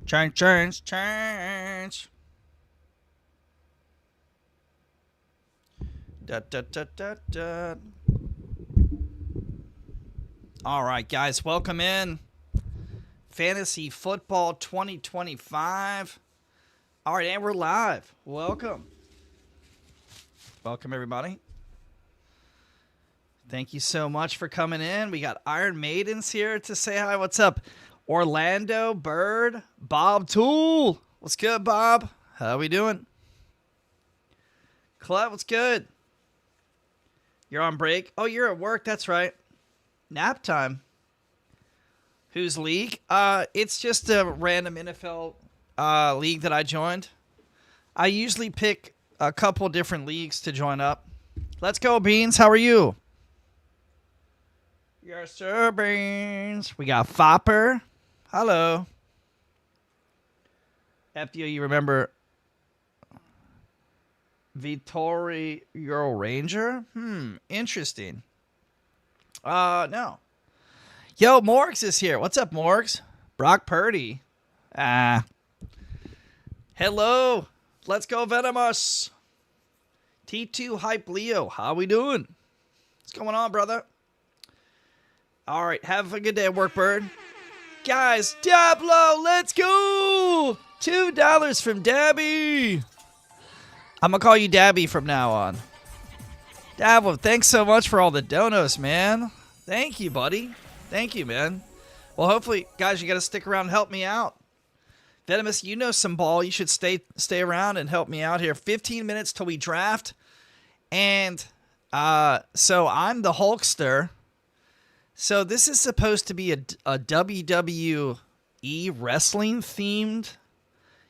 Change. Da. All right, guys, welcome in. Fantasy Football 2025. All right, and we're live. Welcome. Welcome, everybody. Thank you so much for coming in. We got Iron Maidens here to say hi. What's up? Orlando, Bird, Bob Tool. What's good, Bob? How we doing? Colette, what's good? You're on break? Oh, you're at work. That's right. Nap time. Whose league? It's just a random NFL league that I joined. I usually pick a couple different leagues to join up. Let's go, Beans. How are you? Yes, sir, Beans. We got Fopper. Hello. FDO, you remember Vittorio Ranger? Interesting. No. Yo, Morgs is here. What's up, Morgs? Brock Purdy. Hello. Let's go, Venomous. T2 Hype Leo. How we doing? What's going on, brother? All right. Have a good day at work, Bird. Guys, Diablo, let's go. $2 from Dabby. I'm going to call you Dabby from now on. Dablo, thanks so much for all the donos, man. Thank you, buddy. Thank you, man. Well, hopefully, guys, you got to stick around and help me out. Venomous, you know some ball. You should stay around and help me out here. 15 minutes till we draft. And so I'm the Hulkster. So this is supposed to be a WWE wrestling themed.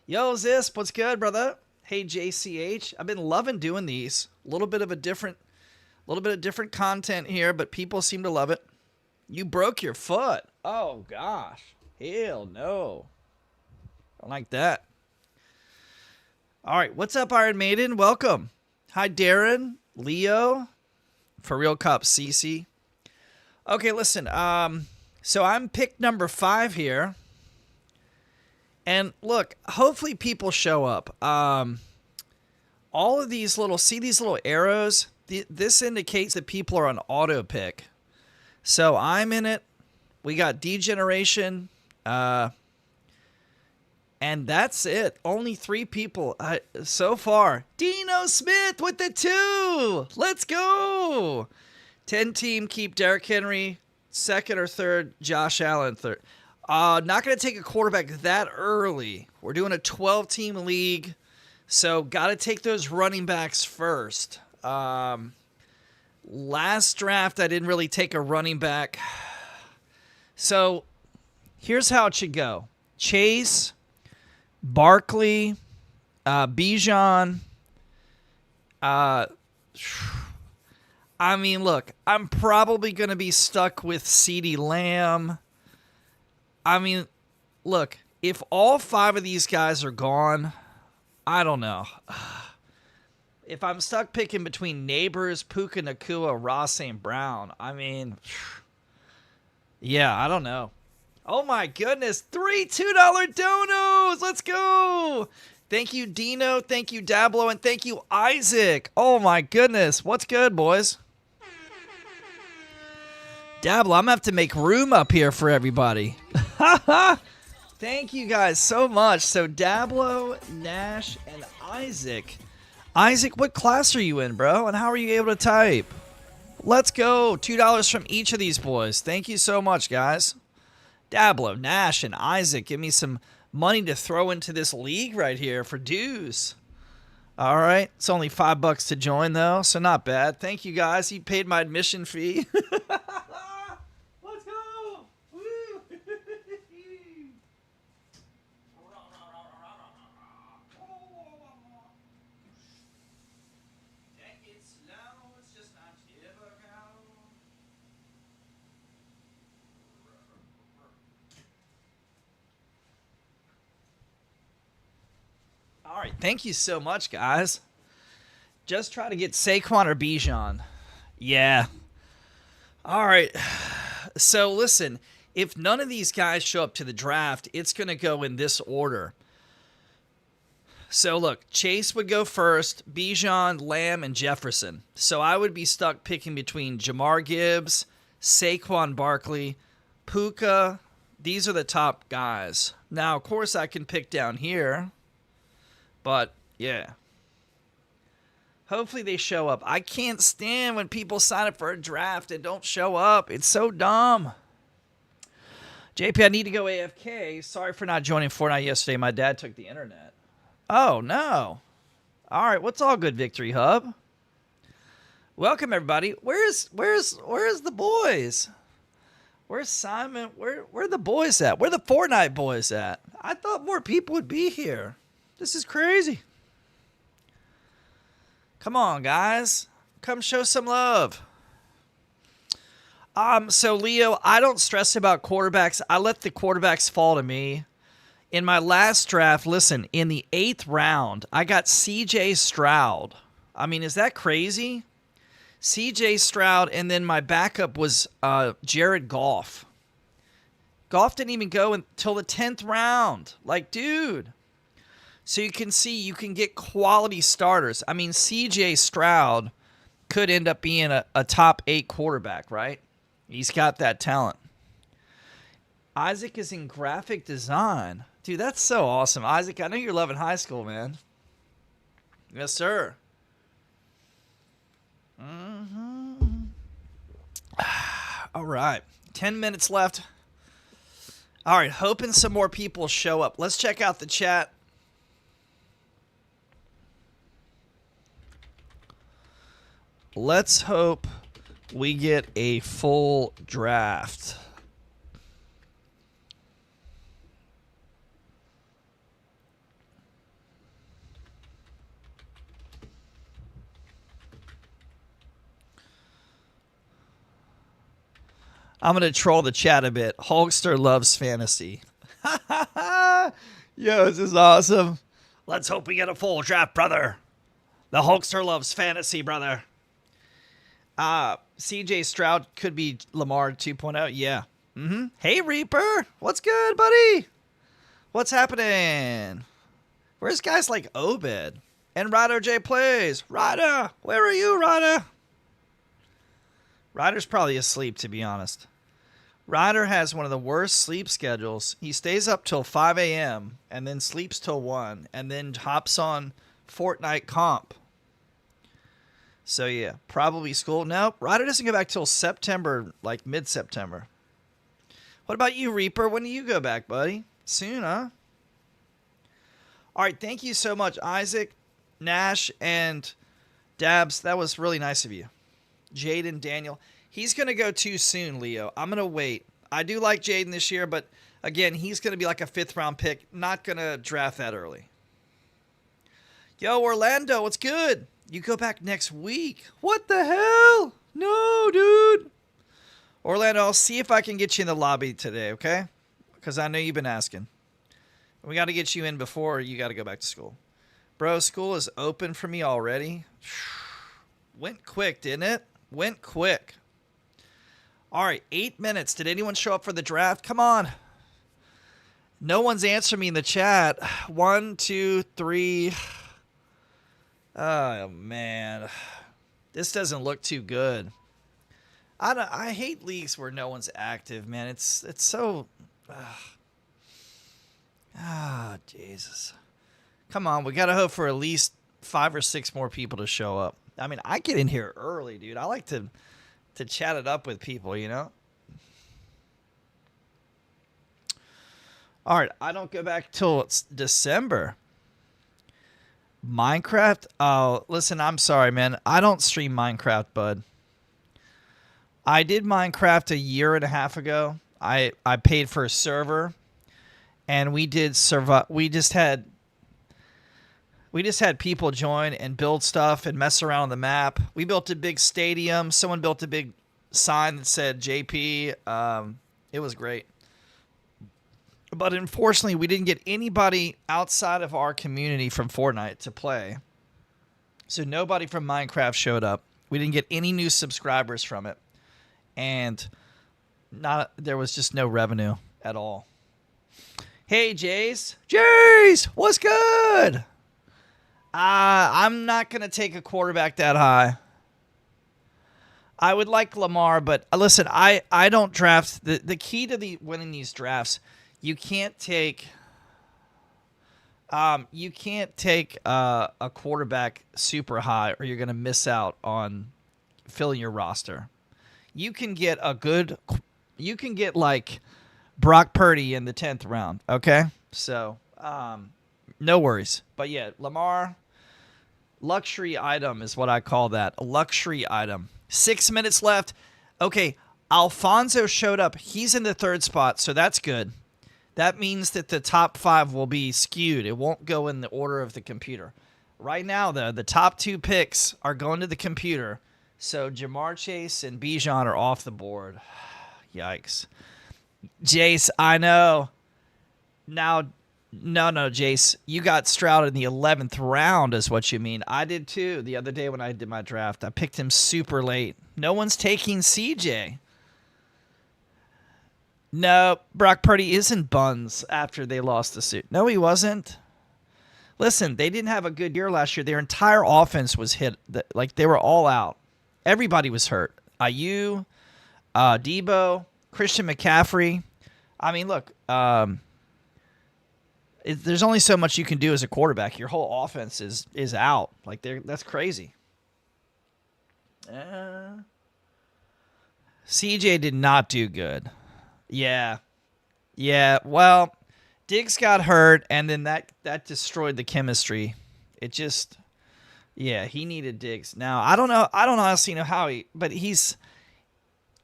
Yo, Zisp, what's good, brother? Hey, JCH. I've been loving doing these. A little bit of different content here, but people seem to love it. You broke your foot. Oh, gosh. Hell no. Don't like that. All right. What's up, Iron Maiden? Welcome. Hi, Darren, Leo, For Real Cup, CC. Okay, listen. So I'm pick number 5 here. And look, hopefully people show up. All of these these little arrows? This indicates that people are on auto pick. So I'm in it. We got Degeneration. And that's it. Only 3 people so far. Dino Smith with the 2. Let's go. 10 team, keep Derrick Henry. 2nd or 3rd, Josh Allen 3rd. Not going to take a quarterback that early. We're doing a 12-team league. So got to take those running backs first. Last draft, I didn't really take a running back. So here's how it should go. Chase, Barkley, Bijan. I mean, look, I'm probably going to be stuck with CeeDee Lamb. I mean, look, if all 5 of these guys are gone, I don't know. If I'm stuck picking between Neighbors, Puka Nacua, Ross St. Brown, I mean, yeah, I don't know. Oh, my goodness. 3 $2 donos. Let's go. Thank you, Dino. Thank you, Dablo. And thank you, Isaac. Oh, my goodness. What's good, boys? Dablo, I'm going to have to make room up here for everybody. Thank you guys so much. So, Dablo, Nash, and Isaac. Isaac, what class are you in, bro? And how are you able to type? Let's go. $2 from each of these boys. Thank you so much, guys. Dablo, Nash, and Isaac, give me some money to throw into this league right here for dues. All right. It's only $5 to join, though, so not bad. Thank you, guys. You paid my admission fee. Let's go. Woo. Take it slow. It's just not typical. All right, thank you so much, guys. Just try to get Saquon or Bijan. Yeah. All right. So, listen, if none of these guys show up to the draft, it's going to go in this order. So look, Chase would go first, Bijan, Lamb, and Jefferson. So I would be stuck picking between Jamar Gibbs, Saquon Barkley, Puka. These are the top guys. Now, of course, I can pick down here. But, yeah. Hopefully they show up. I can't stand when people sign up for a draft and don't show up. It's so dumb. JP, I need to go AFK. Sorry for not joining Fortnite yesterday. My dad took the internet. Oh, no. All right, what's all good, Victory Hub? Welcome, everybody. Where's the boys? Where's Simon? Where are the boys at? Where are the Fortnite boys at? I thought more people would be here. This is crazy. Come on, guys. Come show some love. So, Leo, I don't stress about quarterbacks. I let the quarterbacks fall to me. In my last draft, listen, in the 8th round, I got C.J. Stroud. I mean, is that crazy? C.J. Stroud, and then my backup was Jared Goff. Goff didn't even go until the 10th round. Like, dude. So you can see you can get quality starters. I mean, C.J. Stroud could end up being a top 8 quarterback, right? He's got that talent. Isaac is in graphic design. Dude, that's so awesome. Isaac, I know you're loving high school, man. Yes, sir. All right. 10 minutes left. All right. Hoping some more people show up. Let's check out the chat. Let's hope we get a full draft. I'm going to troll the chat a bit. Hulkster loves fantasy. Yo, this is awesome. Let's hope we get a full draft, brother. The Hulkster loves fantasy, brother. CJ Stroud could be Lamar 2.0. Yeah. Hey, Reaper. What's good, buddy? What's happening? Where's guys like Obed? And Ryder J Plays. Ryder, where are you, Ryder? Ryder's probably asleep, to be honest. Ryder has one of the worst sleep schedules. He stays up till 5 a.m. and then sleeps till 1 and then hops on Fortnite comp. So, yeah, probably school. Nope, Ryder doesn't go back till September, like mid-September. What about you, Reaper? When do you go back, buddy? Soon, huh? All right, thank you so much, Isaac, Nash, and Dabs. That was really nice of you. Jaden, Daniel. He's going to go too soon, Leo. I'm going to wait. I do like Jaden this year, but, again, he's going to be like a 5th-round pick. Not going to draft that early. Yo, Orlando, what's good? You go back next week. What the hell? No, dude. Orlando, I'll see if I can get you in the lobby today, okay? Because I know you've been asking. We got to get you in before you got to go back to school. Bro, school is open for me already. Went quick, didn't it? Went quick. All right, 8 minutes. Did anyone show up for the draft? Come on. No one's answering me in the chat. 1, 2, 3. Oh, man. This doesn't look too good. I hate leagues where no one's active, man. It's so... Jesus. Come on, we got to hope for at least 5 or 6 more people to show up. I mean, I get in here early, dude. I like to chat it up with people, you know? All right, I don't go back till it's December. Minecraft? Oh, listen, I'm sorry, man. I don't stream Minecraft, bud. I did Minecraft a year and a half ago. I paid for a server, and we did we just had people join and build stuff and mess around on the map. We built a big stadium. Someone built a big sign that said JP. It was great. But unfortunately, we didn't get anybody outside of our community from Fortnite to play. So nobody from Minecraft showed up. We didn't get any new subscribers from it. And there was just no revenue at all. Hey, Jace. Jace, what's good? I'm not going to take a quarterback that high. I would like Lamar, but listen, I don't draft. The key to winning these drafts, you can't take a quarterback super high, or you're going to miss out on filling your roster. You can get like Brock Purdy in the 10th round, okay? So, no worries. But yeah, Lamar, luxury item is what I call that, a luxury item. 6 minutes left. Okay, Alfonso showed up. He's in the 3rd spot, so that's good. That means that the top 5 will be skewed. It won't go in the order of the computer. Right now, though, the top 2 picks are going to the computer. So Jamar Chase and Bijan are off the board. Yikes. Jace, I know. Now, no, Jace. You got Stroud in the 11th round is what you mean. I did too the other day when I did my draft. I picked him super late. No one's taking CJ. No, Brock Purdy isn't buns after they lost the suit. No, he wasn't. Listen, they didn't have a good year last year. Their entire offense was hit. Like, they were all out. Everybody was hurt. IU, Debo, Christian McCaffrey. I mean, look, there's only so much you can do as a quarterback. Your whole offense is out. Like, that's crazy. CJ did not do good. Yeah. Well, Diggs got hurt, and then that destroyed the chemistry. It just, yeah, he needed Diggs. Now, I don't honestly know how but I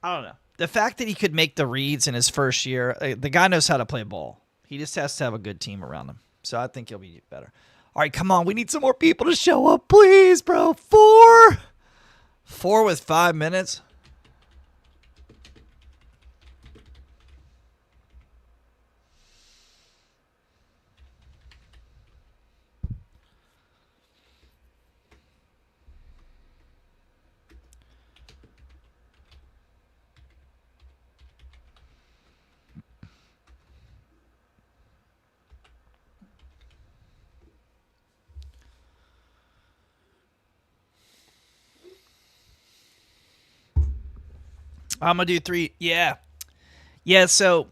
don't know. The fact that he could make the reads in his first year, the guy knows how to play ball. He just has to have a good team around him. So I think he'll be better. All right, come on. We need some more people to show up, please, bro. 4 with 5 minutes. I'm going to do 3. Yeah. So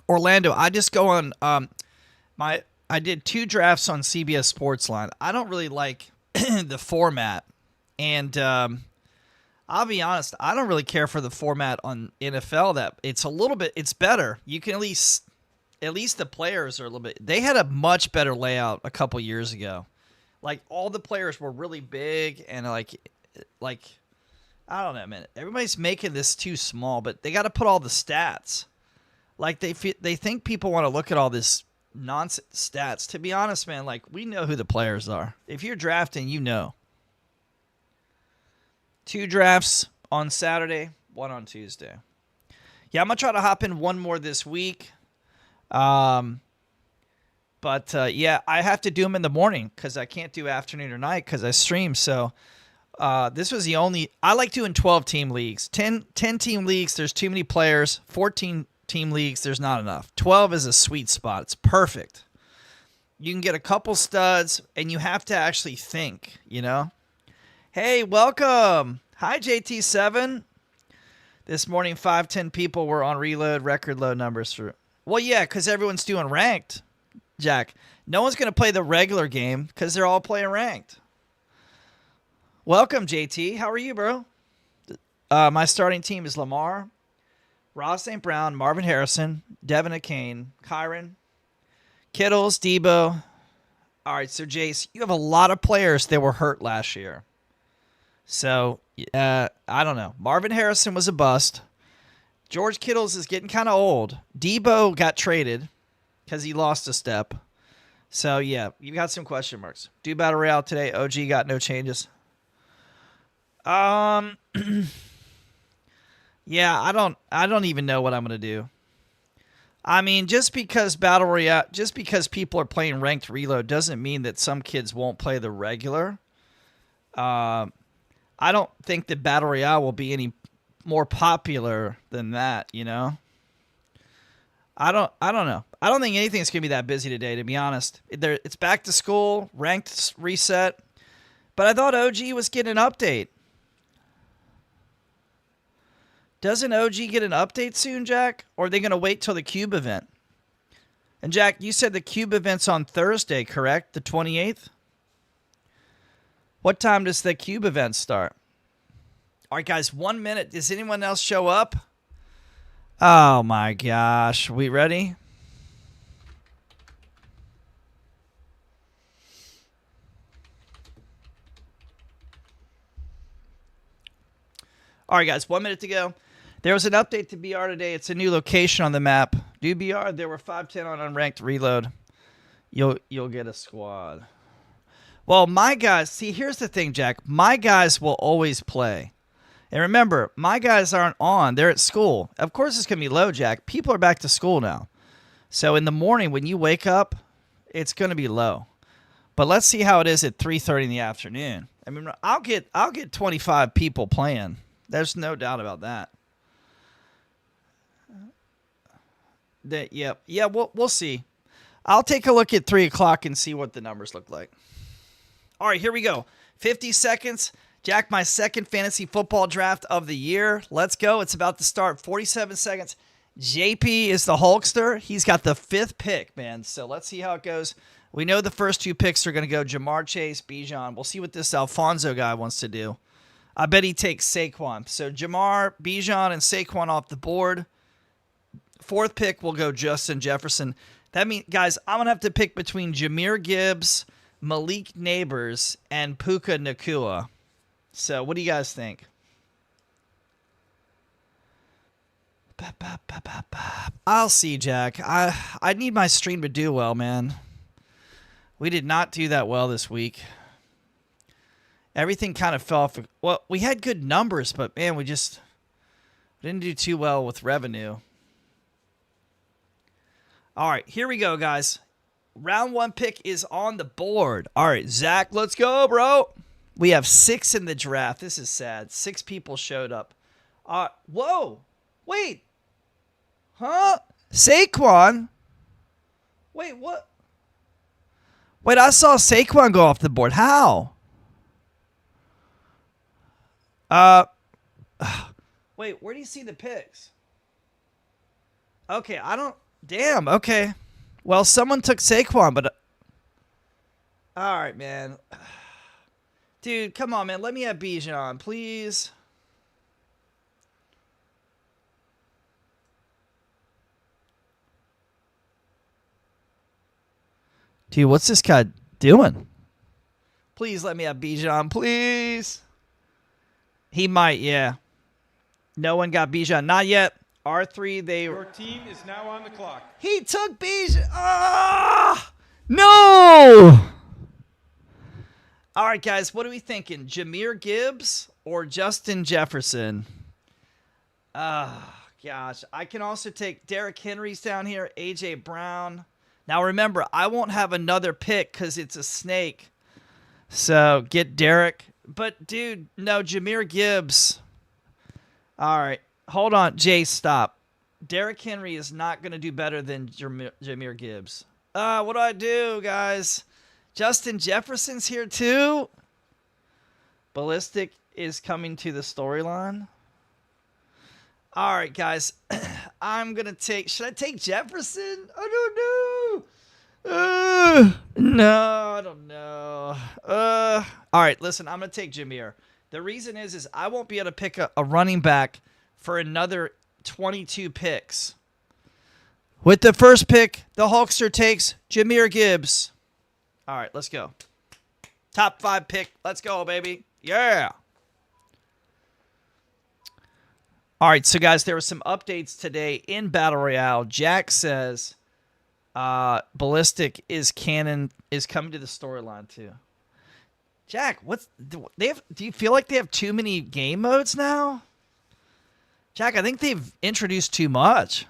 Orlando, I just go on I did 2 drafts on CBS Sportsline. I don't really like the format. And I'll be honest, I don't really care for the format on NFL. That it's better. You can at least the players are a little bit. They had a much better layout a couple years ago. Like, all the players were really big, and like I don't know, man. Everybody's making this too small, but they got to put all the stats. Like, they think people want to look at all this nonsense stats. To be honest, man, like, we know who the players are. If you're drafting, you know. 2 drafts on Saturday, 1 on Tuesday. Yeah, I'm going to try to hop in 1 more this week. But yeah, I have to do them in the morning because I can't do afternoon or night because I stream. So this was the only. I like doing 12-team leagues. 10-team leagues, there's too many players. 14-team leagues, there's not enough. 12 is a sweet spot. It's perfect. You can get a couple studs, and you have to actually think, you know? Hey, welcome. Hi, JT7. This morning, 510 people were on reload, record low numbers for. Well, yeah, because everyone's doing ranked, Jack. No one's going to play the regular game because they're all playing ranked. Welcome, JT. How are you, bro? My starting team is Lamar, Ross St. Brown, Marvin Harrison, Devin Akane, Kyron, Kittles, Debo. All right, so Jace, you have a lot of players that were hurt last year. So, I don't know. Marvin Harrison was a bust. George Kittles is getting kind of old. Debo got traded because he lost a step. So, yeah, you got some question marks. Do Battle Royale today. OG got no changes. Yeah, I don't even know what I'm going to do. I mean, just because Battle Royale, just because people are playing ranked reload doesn't mean that some kids won't play the regular. I don't think that Battle Royale will be any more popular than that, you know? I don't know. I don't think anything's going to be that busy today, to be honest. It's back to school, ranked reset. But I thought OG was getting an update. Doesn't OG get an update soon, Jack? Or are they going to wait till the Cube event? And Jack, you said the Cube event's on Thursday, correct? The 28th? What time does the Cube event start? All right, guys, 1 minute. Does anyone else show up? Oh, my gosh. We ready? All right, guys, 1 minute to go. There was an update to BR today. It's a new location on the map. Do BR, there were 510 on unranked reload. You'll get a squad. Well, my guys, see, here's the thing, Jack. My guys will always play. And remember, my guys aren't on. They're at school. Of course it's going to be low, Jack. People are back to school now. So in the morning when you wake up, it's going to be low. But let's see how it is at 3:30 in the afternoon. I mean, I'll get 25 people playing. There's no doubt about that. Yeah, we'll see. I'll take a look at 3 o'clock and see what the numbers look like. All right, here we go. 50 seconds. Jack, my second fantasy football draft of the year. Let's go. It's about to start. 47 seconds. JP is the Hulkster. He's got the 5th pick, man. So let's see how it goes. We know the first 2 picks are going to go Jamar Chase, Bijan. We'll see what this Alfonso guy wants to do. I bet he takes Saquon. So Jamar, Bijan, and Saquon off the board. 4th pick will go Justin Jefferson. That means, guys, I'm going to have to pick between Jahmyr Gibbs, Malik Neighbors, and Puka Nacua. So what do you guys think? I'll see, Jack. I need my stream to do well, man. We did not do that well this week. Everything kind of fell off. Well, we had good numbers, but, man, we didn't do too well with revenue. All right, here we go, guys. Round 1 pick is on the board. All right, Zach, let's go, bro. We have 6 in the draft. This is sad. 6 people showed up. Whoa. Wait. Huh? Saquon? Wait, what? Wait, I saw Saquon go off the board. How? Wait, where do you see the picks? Okay, I don't... Damn, okay. Well, someone took Saquon, but... All right, man. Dude, come on, man. Let me have Bijan, please. Dude, what's this guy doing? Please let me have Bijan, please. He might, yeah. No one got Bijan. Not yet. R3, Your team is now on the clock. He took Bijan. Ah! No! All right, guys, what are we thinking? Jahmyr Gibbs or Justin Jefferson? Gosh. I can also take Derrick Henry's down here, A.J. Brown. Now, remember, I won't have another pick because it's a snake. So, get Derrick. But, dude, no, Jahmyr Gibbs. All right. Hold on, Jay, stop. Derrick Henry is not going to do better than Jahmyr Gibbs. What do I do, guys? Justin Jefferson's here too. Ballistic is coming to the storyline. All right, guys. I'm going to take... Should I take Jefferson? I don't know. No, I don't know. All right, listen. I'm going to take Jahmyr. The reason is I won't be able to pick a running back for another 22 picks. With the first pick, the Hulkster takes Jahmyr Gibbs. All right, let's go. Top 5 pick. Let's go, baby. Yeah. All right, so guys, there were some updates today in Battle Royale. Jack says Ballistic is coming to the storyline too. Jack, do you feel like they have too many game modes now? Jack, I think they've introduced too much.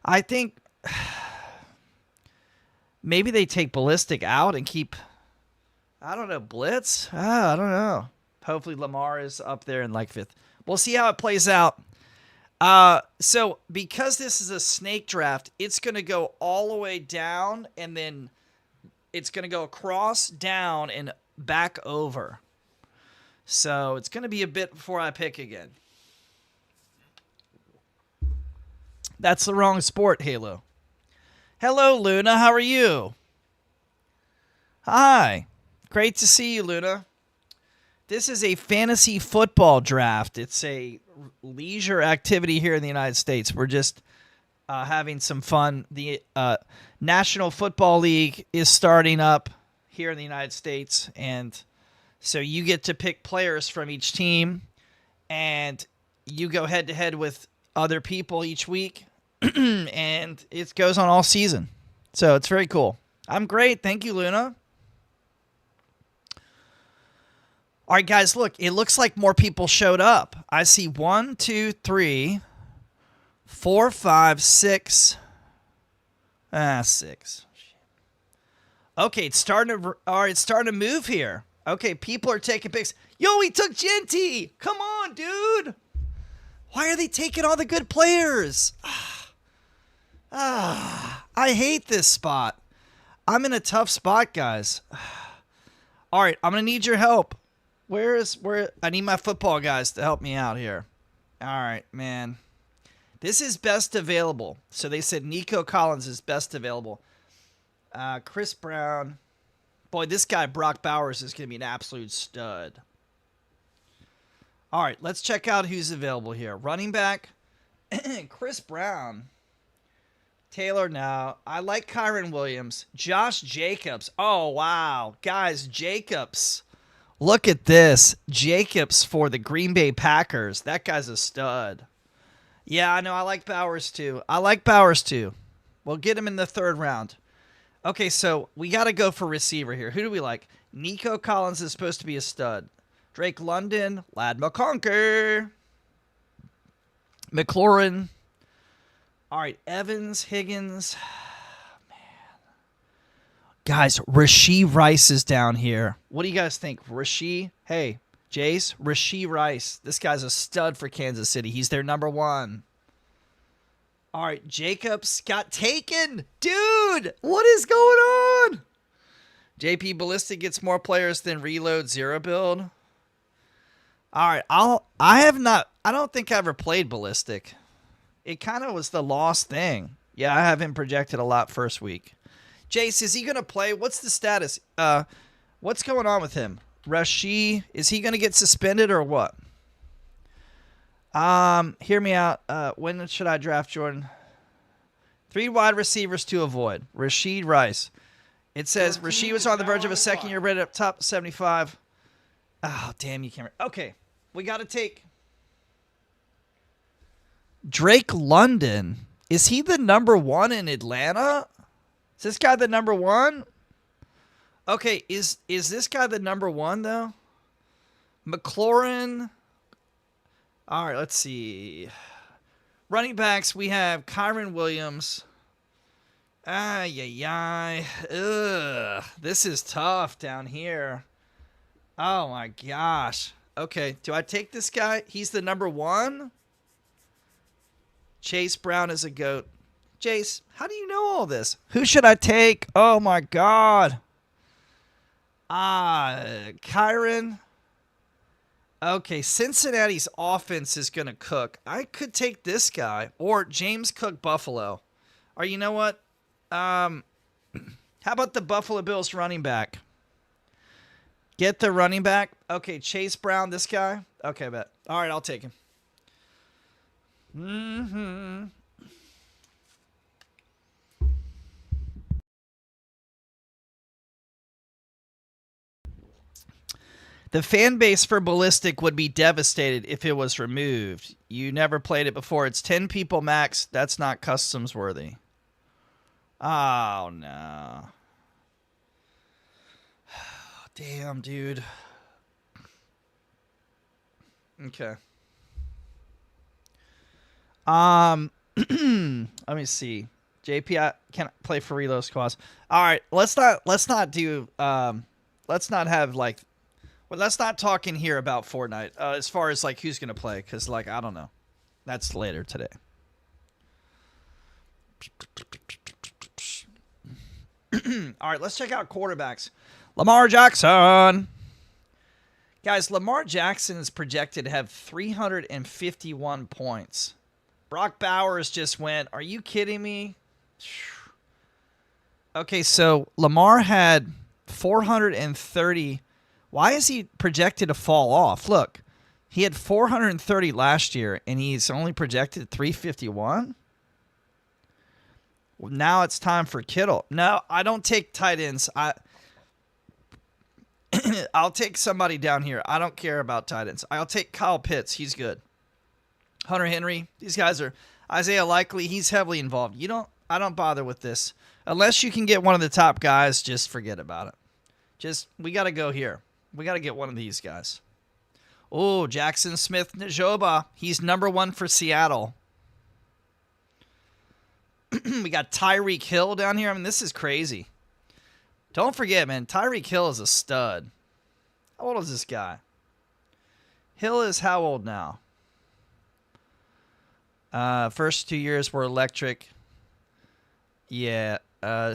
I think maybe they take Ballistic out and keep, I don't know, Blitz? I don't know. Hopefully Lamar is up there in like 5th. We'll see how it plays out. So because this is a snake draft, it's going to go all the way down, and then it's going to go across, down, and back over. So it's going to be a bit before I pick again. That's the wrong sport, Halo. Hello, Luna. How are you? Hi. Great to see you, Luna. This is a fantasy football draft. It's a leisure activity here in the United States. We're just having some fun. The National Football League is starting up here in the United States, and so you get to pick players from each team, and you go head-to-head with other people each week, and it goes on all season. So it's very cool. I'm great. Thank you, Luna. All right, guys, look. It looks like more people showed up. I see 1, 2, 3, 4, 5, 6. 6. Okay, it's starting to move here. Okay, people are taking picks. Yo, we took Genty. Come on, dude. Why are they taking all the good players? I hate this spot. I'm in a tough spot, guys. All right, I'm going to need your help. I need my football guys to help me out here. All right, man. This is best available. So they said Nico Collins is best available. Chris Brown. Boy, this guy, Brock Bowers, is going to be an absolute stud. All right, let's check out who's available here. Running back, Chris Brown. Taylor now. I like Kyron Williams. Josh Jacobs. Oh, wow. Guys, Jacobs. Look at this. Jacobs for the Green Bay Packers. That guy's a stud. Yeah, I know. I like Bowers, too. We'll get him in the 3rd round. Okay, so we got to go for receiver here. Who do we like? Nico Collins is supposed to be a stud. Drake London. Lad McConkey. McLaurin. All right, Evans, Higgins. Guys, Rashee Rice is down here. What do you guys think? Rashee? Hey, Jace, Rashee Rice. This guy's a stud for Kansas City. He's their number 1. All right, Jacobs got taken. Dude, what is going on? JP Ballistic gets more players than Reload Zero Build. All right, I don't think I ever played Ballistic. It kind of was the lost thing. Yeah, I have him projected a lot first week. Jace, is he going to play? What's the status? What's going on with him? Rashee, is he going to get suspended or what? Hear me out. When should I draft Jordan? 3 wide receivers to avoid. Rashee Rice. It says Rashee was on the verge of a second-year rated up top 75. Oh, damn, you can't. Okay, we got to take Drake London. Is he the number 1 in Atlanta? Is this guy the number 1? Okay, is this guy the number 1, though? McLaurin. All right, let's see. Running backs, we have Kyron Williams. Ugh, this is tough down here. Oh, my gosh. Okay, do I take this guy? He's the number 1? Chase Brown is a GOAT. Jace, how do you know all this? Who should I take? Oh, my God. Kyron. Okay, Cincinnati's offense is going to cook. I could take this guy or James Cook Buffalo. Or you know what? How about the Buffalo Bills running back? Get the running back. Okay, Chase Brown, this guy. Okay, bet. All right, I'll take him. The fan base for Ballistic would be devastated if it was removed. You never played it before. It's 10 people max. That's not customs worthy. Oh, no. Damn, dude. Okay. Let me see. JP, I can't play for reload squads. All right, let's not have like, Well, let's not talk in here about Fortnite as far as like who's gonna play, because like I don't know. That's later today. All right, let's check out quarterbacks. Lamar Jackson. Guys, Lamar Jackson is projected to have 351 points. Brock Bowers just went. Are you kidding me? Okay, so Lamar had 430. Why is he projected to fall off? Look, he had 430 last year, and he's only projected 351? Well, now it's time for Kittle. No, I don't take tight ends. I'll take somebody down here. I don't care about tight ends. I'll take Kyle Pitts. He's good. Hunter Henry. These guys are. Isaiah Likely. He's heavily involved. I don't bother with this. Unless you can get one of the top guys, just forget about it. We got to go here. We got to get one of these guys. Oh, Jackson Smith-Njigba. He's number 1 for Seattle. We got Tyreek Hill down here. I mean, this is crazy. Don't forget, man, Tyreek Hill is a stud. How old is this guy? Hill is how old now? First 2 years were electric. Yeah,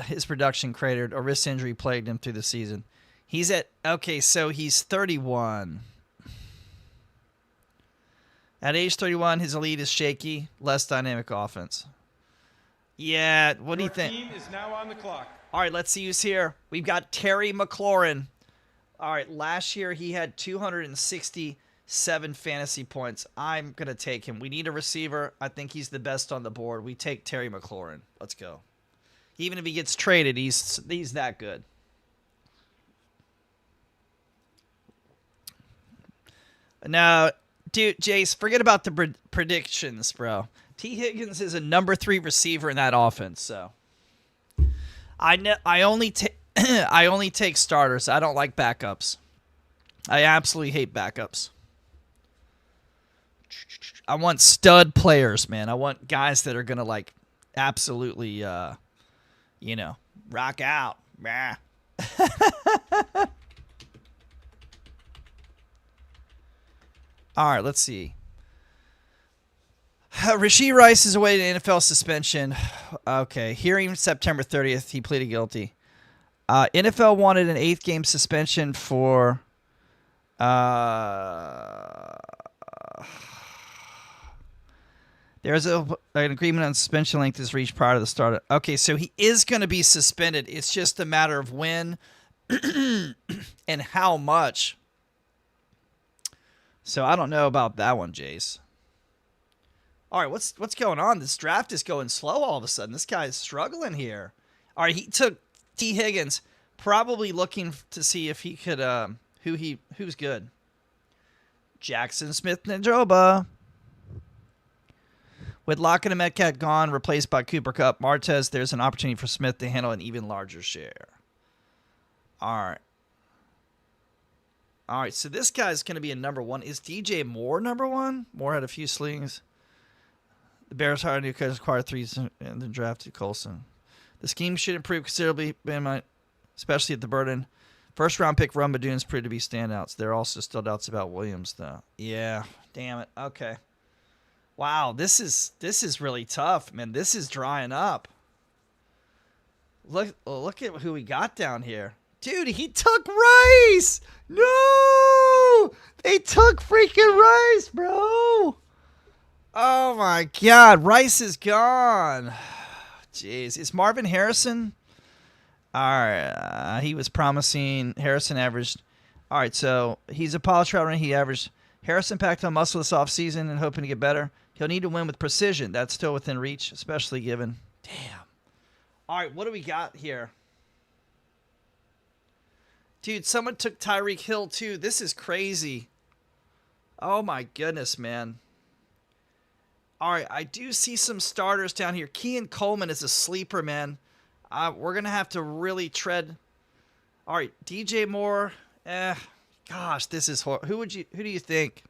his production cratered. A wrist injury plagued him through the season. So he's 31. At age 31, his elite is shaky, less dynamic offense. Yeah, what do you think? Your team is now on the clock. All right, let's see who's here. We've got Terry McLaurin. All right, last year he had 267 fantasy points. I'm going to take him. We need a receiver. I think he's the best on the board. We take Terry McLaurin. Let's go. Even if he gets traded, he's that good. Now, dude, Jace, forget about the predictions, bro. T. Higgins is a number 3 receiver in that offense, so I only take starters. I don't like backups. I absolutely hate backups. I want stud players, man. I want guys that are gonna like absolutely, rock out. All right, let's see. Rashee Rice is away to NFL suspension. Okay, hearing September 30th, he pleaded guilty. NFL wanted an 8th game suspension for there's an agreement on suspension length is reached prior to the start. Okay, so he is going to be suspended. It's just a matter of when and how much. So I don't know about that one, Jace. All right, what's going on? This draft is going slow all of a sudden. This guy is struggling here. All right, he took T. Higgins, probably looking to see if he could who's good. Jackson Smith-Njigba. With Lockett and Metcalf gone, replaced by Cooper Kupp, Martez, there's an opportunity for Smith to handle an even larger share. All right, so this guy's going to be a number 1. Is DJ Moore number 1? Moore had a few slings. The Bears hired new coach, acquired 3 and then drafted Coulson. The scheme should improve considerably, especially at the burden. First-round pick Rumbadoons proved to be standouts. There are also still doubts about Williams, though. Yeah, damn it. Okay. Wow, this is really tough, man. This is drying up. Look at who we got down here. Dude, he took Rice! No! They took freaking Rice, bro! Oh, my God. Rice is gone. Jeez. Is Marvin Harrison? All right. He was promising. Harrison averaged. All right, so he's a polished route runner. He averaged. Harrison packed on muscle this offseason and hoping to get better. He'll need to win with precision. That's still within reach, especially given. Damn. All right, what do we got here? Dude, someone took Tyreek Hill, too. This is crazy. Oh, my goodness, man. All right, I do see some starters down here. Keon Coleman is a sleeper, man. We're going to have to really tread. All right, DJ Moore. Gosh, this is horrible. Who do you think?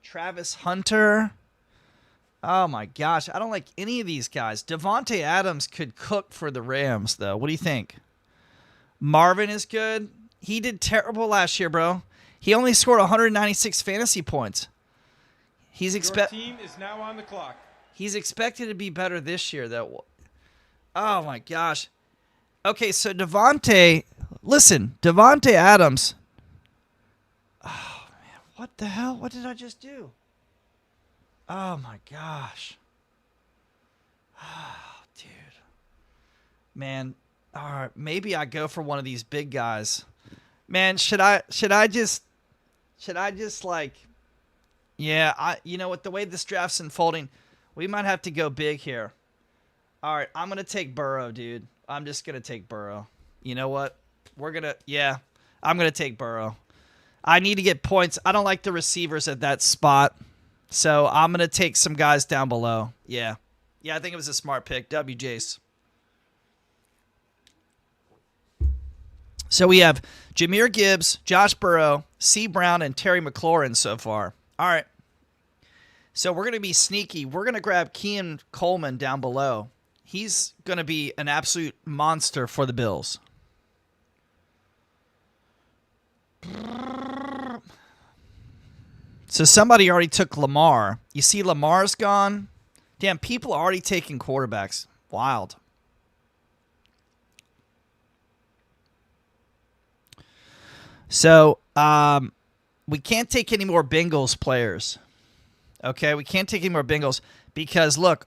Travis Hunter. Oh, my gosh. I don't like any of these guys. Devontae Adams could cook for the Rams, though. What do you think? Marvin is good. He did terrible last year, bro. He only scored 196 fantasy points. Your team is now on the clock. He's expected to be better this year, though. Oh, my gosh. Okay, so Devontae Adams. Oh, man, what the hell? What did I just do? Oh, my gosh. Oh, dude. Man, all right, maybe I go for one of these big guys. Man, should I just like, yeah, you know what, the way this draft's unfolding, we might have to go big here. All right, I'm going to take Burrow, dude. I'm just going to take Burrow. You know what? I'm going to take Burrow. I need to get points. I don't like the receivers at that spot. So I'm going to take some guys down below. Yeah. Yeah, I think it was a smart pick. W. Jace. So we have Jahmyr Gibbs, Josh Burrow, C. Brown, and Terry McLaurin so far. All right. So we're going to be sneaky. We're going to grab Keon Coleman down below. He's going to be an absolute monster for the Bills. So somebody already took Lamar. You see Lamar's gone? Damn, people are already taking quarterbacks. Wild. So, we can't take any more Bengals players. Okay, we can't take any more Bengals because, look,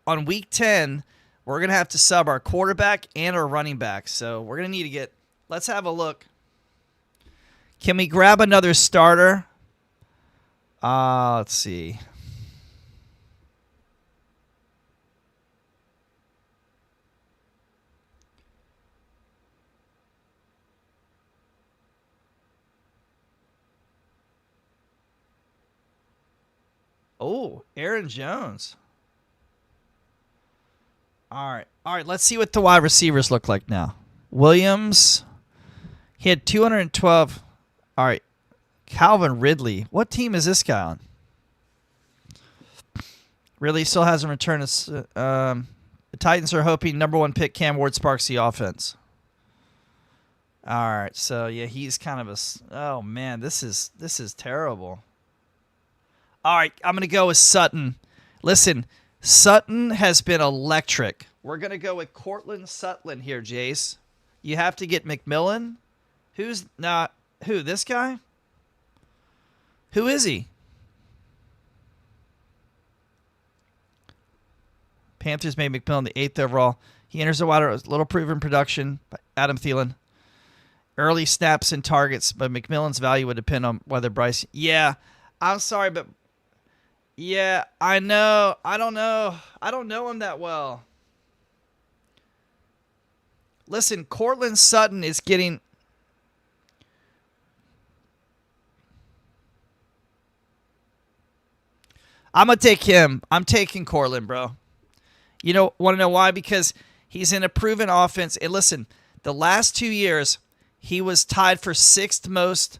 on week 10, we're going to have to sub our quarterback and our running back. So, we're going to need to get – let's have a look. Can we grab another starter? Let's see. Oh, Aaron Jones. All right. Let's see what the wide receivers look like now. Williams. He had 212. All right. Calvin Ridley. What team is this guy on? Ridley still hasn't returned. The Titans are hoping number 1 pick Cam Ward sparks the offense. All right. So, yeah, he's kind of a... Oh, man, this is terrible. All right, I'm going to go with Sutton. Listen, Sutton has been electric. We're going to go with Cortland Sutton here, Jace. You have to get McMillan. Who, this guy? Who is he? Panthers made McMillan the 8th overall. He enters the water with little proven production by Adam Thielen. Early snaps and targets, but McMillan's value would depend on whether Bryce... Yeah, I'm sorry, but... Yeah, I know. I don't know. I don't know him that well. Listen, Cortland Sutton is getting... I'm going to take him. I'm taking Cortland, bro. You know, want to know why? Because he's in a proven offense. And listen, the last 2 years, he was tied for 6th most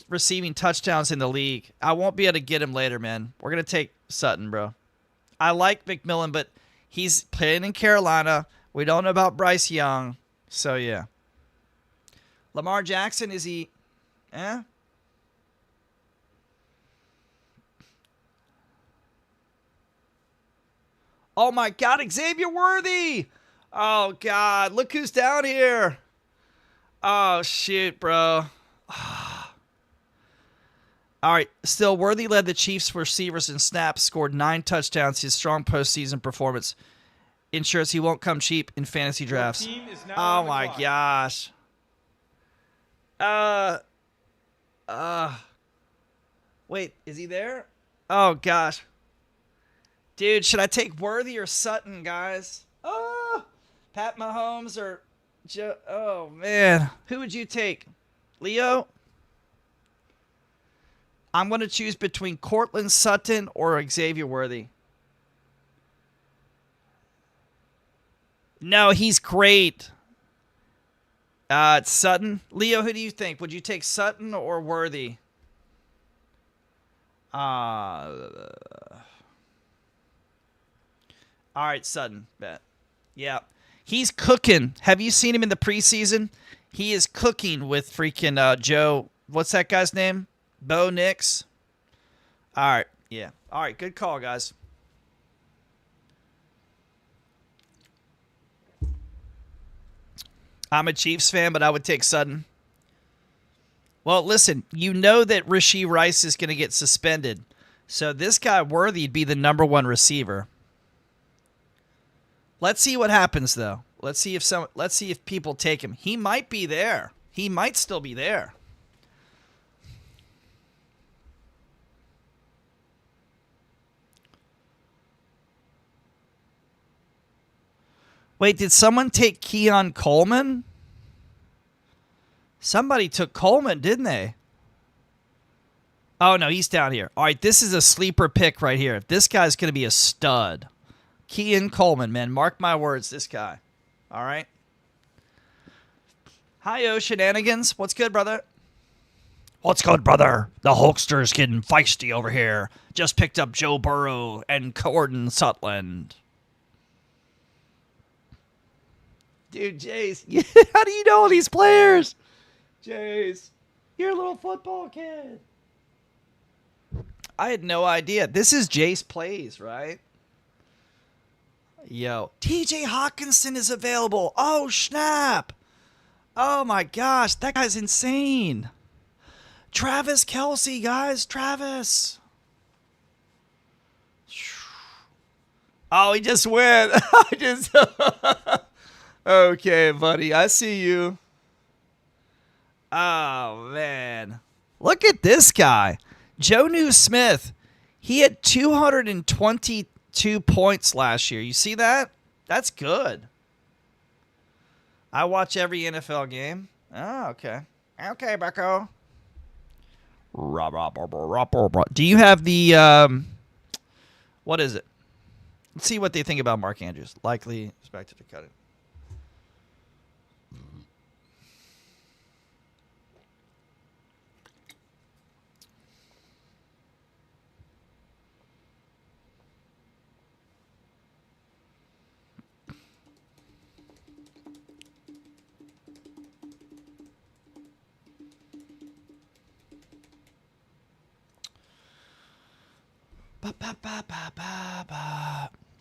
receiving touchdowns in the league. I won't be able to get him later, man. We're going to take Sutton, bro. I like McMillan, but he's playing in Carolina. We don't know about Bryce Young. So, yeah. Lamar Jackson, is he... Oh, my God, Xavier Worthy! Oh, God, look who's down here. Oh, shoot, bro. All right, still, Worthy led the Chiefs receivers in snaps, scored 9 touchdowns. His strong postseason performance ensures he won't come cheap in fantasy drafts. Oh, my gosh. Wait, is he there? Oh, gosh. Dude, should I take Worthy or Sutton, guys? Oh, Pat Mahomes or Joe? Oh, man. Who would you take? Leo? I'm going to choose between Cortland Sutton or Xavier Worthy. No, he's great. It's Sutton. Leo, who do you think? Would you take Sutton or Worthy? All right, Sutton. Bet. Yeah. He's cooking. Have you seen him in the preseason? He is cooking with freaking Joe. What's that guy's name? Bo Nix. All right. Yeah. All right. Good call, guys. I'm a Chiefs fan, but I would take Sutton. Well, listen, you know that Rashee Rice is going to get suspended. So this guy Worthy'd be the number one receiver. Let's see what happens though. Let's see if people take him. He might be there. He might still be there. Wait, did someone take Keon Coleman? Somebody took Coleman, didn't they? Oh, no, he's down here. All right, this is a sleeper pick right here. This guy's going to be a stud. Keon Coleman, man. Mark my words, this guy. All right. Hi-yo, shenanigans. What's good, brother? What's good, brother? The Hulkster's getting feisty over here. Just picked up Joe Burrow and Gordon Sutland. Dude, Jace, how do you know all these players? Jace, you're a little football kid. I had no idea. This is Jace Plays, right? Yo, TJ Hawkinson is available. Oh, snap. Oh, my gosh. That guy's insane. Travis Kelce, guys. Travis. Oh, he just went. I just... Okay, buddy. I see you. Oh, man. Look at this guy. Jonnu Smith. He had 222 points last year. You see that? That's good. I watch every NFL game. Oh, okay. Okay, Bucko. Do you have the... what is it? Let's see what they think about Mark Andrews. Likely expected to cut it.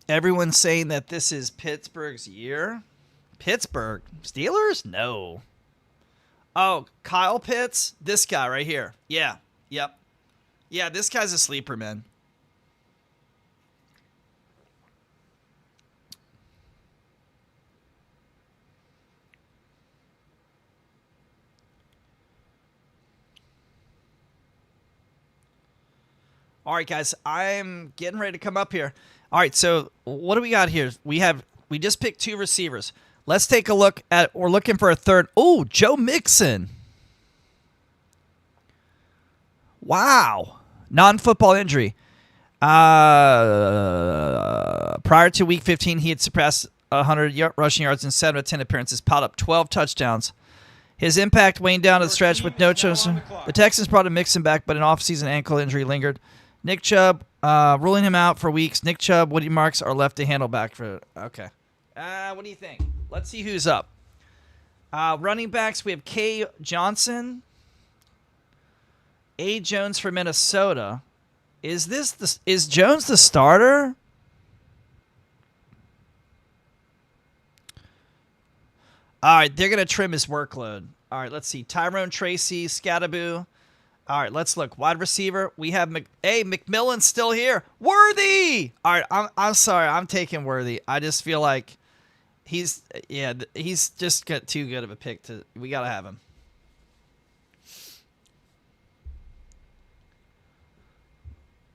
Everyone's saying that this is Pittsburgh's year. Pittsburgh? Steelers? No. Oh, Kyle Pitts? This guy right here. Yeah. Yep. Yeah, this guy's a sleeper, man. All right, guys, I'm getting ready to come up here. All right, so what do we got here? We just picked two receivers. Let's take a look at. We're looking for a third. Oh, Joe Mixon. Wow, non-football injury. Prior to Week 15, he had surpassed 100 rushing yards in 7 of 10 appearances, piled up 12 touchdowns. His impact waned down to the stretch with no chance. The Texans brought a Mixon back, but an off-season ankle injury lingered. Nick Chubb, ruling him out for weeks. Nick Chubb, Woody Marks are left to handle back for. Okay. What do you think? Let's see who's up. Running backs, we have K. Johnson, A. Jones for Minnesota. Is Jones the starter? All right, they're going to trim his workload. All right, let's see. Tyrone Tracy, Scattaboo. All right, let's look. Wide receiver, we have McMillan's still here. Worthy! All right, I'm sorry. I'm taking Worthy. I just feel like he's just got too good of a pick. We got to have him.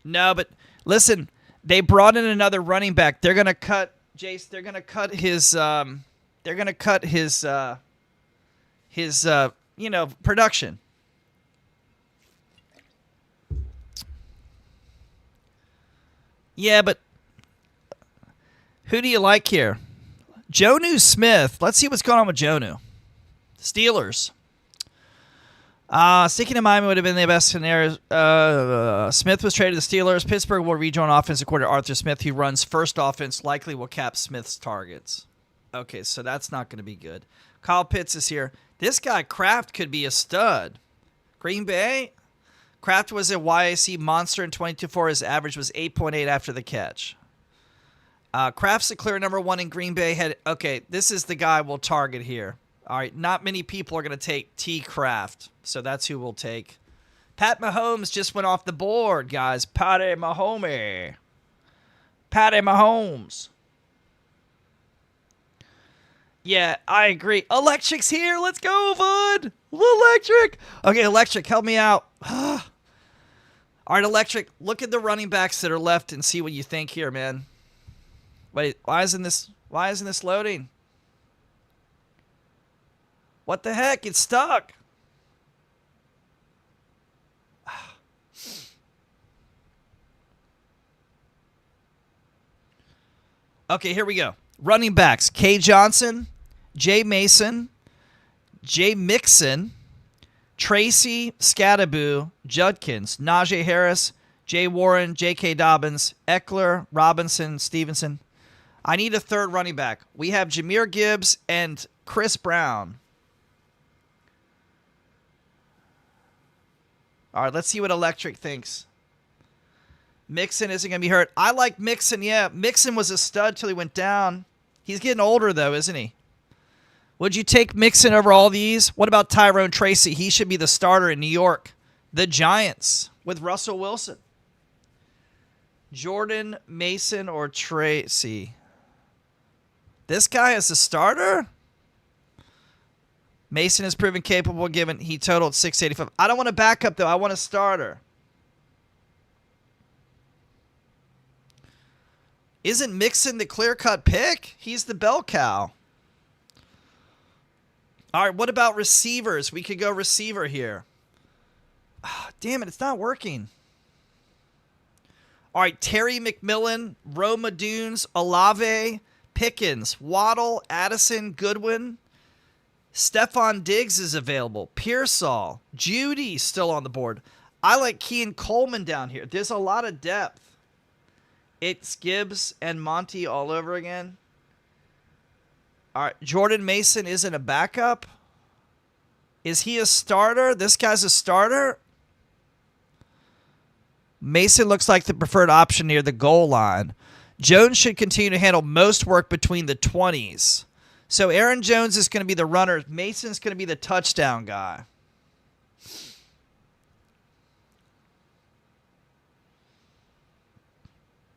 No, but listen, they brought in another running back. They're going to cut Jace. They're going to cut his production. Yeah, but who do you like here? Jonnu Smith. Let's see what's going on with Jonnu. Steelers. Sticking to Miami would have been the best scenario. Smith was traded to the Steelers. Pittsburgh will rejoin offensive coordinator Arthur Smith, who runs first offense, likely will cap Smith's targets. Okay, so that's not going to be good. Kyle Pitts is here. This guy, Kraft, could be a stud. Green Bay? Kraft was a YAC monster in 22-4. His average was 8.8 after the catch. Kraft's a clear number 1 in Green Bay. Okay, this is the guy we'll target here. All right, not many people are going to take T. Kraft, so that's who we'll take. Pat Mahomes just went off the board, guys. Patty Mahomes. Patty Mahomes. Yeah, I agree. Electric's here. Let's go, bud. Electric. Okay, Electric, help me out. All right, Electric, look at the running backs that are left and see what you think here, man. Wait, why isn't this loading? What the heck? It's stuck. Okay, here we go. Running backs: Kay Johnson, Jay Mason, Jay Mixon, Tracy Scadaboo, Judkins, Najee Harris, Jay Warren, J.K. Dobbins, Eckler, Robinson, Stevenson. I need a third running back. We have Jahmyr Gibbs and Chris Brown. All right, let's see what Electric thinks. Mixon isn't going to be hurt. I like Mixon, yeah. Mixon was a stud till he went down. He's getting older, though, isn't he? Would you take Mixon over all these? What about Tyrone Tracy? He should be the starter in New York. The Giants with Russell Wilson. Jordan, Mason, or Tracy? This guy is a starter? Mason has proven capable given he totaled 685. I don't want a backup, though. I want a starter. Isn't Mixon the clear-cut pick? He's the bell cow. All right, what about receivers? We could go receiver here. Oh, damn it, it's not working. All right, Terry McMillan, Roma Dunes, Olave, Pickens, Waddle, Addison, Goodwin. Stephon Diggs is available. Pearsall, Judy still on the board. I like Kean Coleman down here. There's a lot of depth. It's Gibbs and Monty all over again. All right, Jordan Mason isn't a backup. Is he a starter? This guy's a starter? Mason looks like the preferred option near the goal line. Jones should continue to handle most work between the 20s. So Aaron Jones is going to be the runner. Mason's going to be the touchdown guy.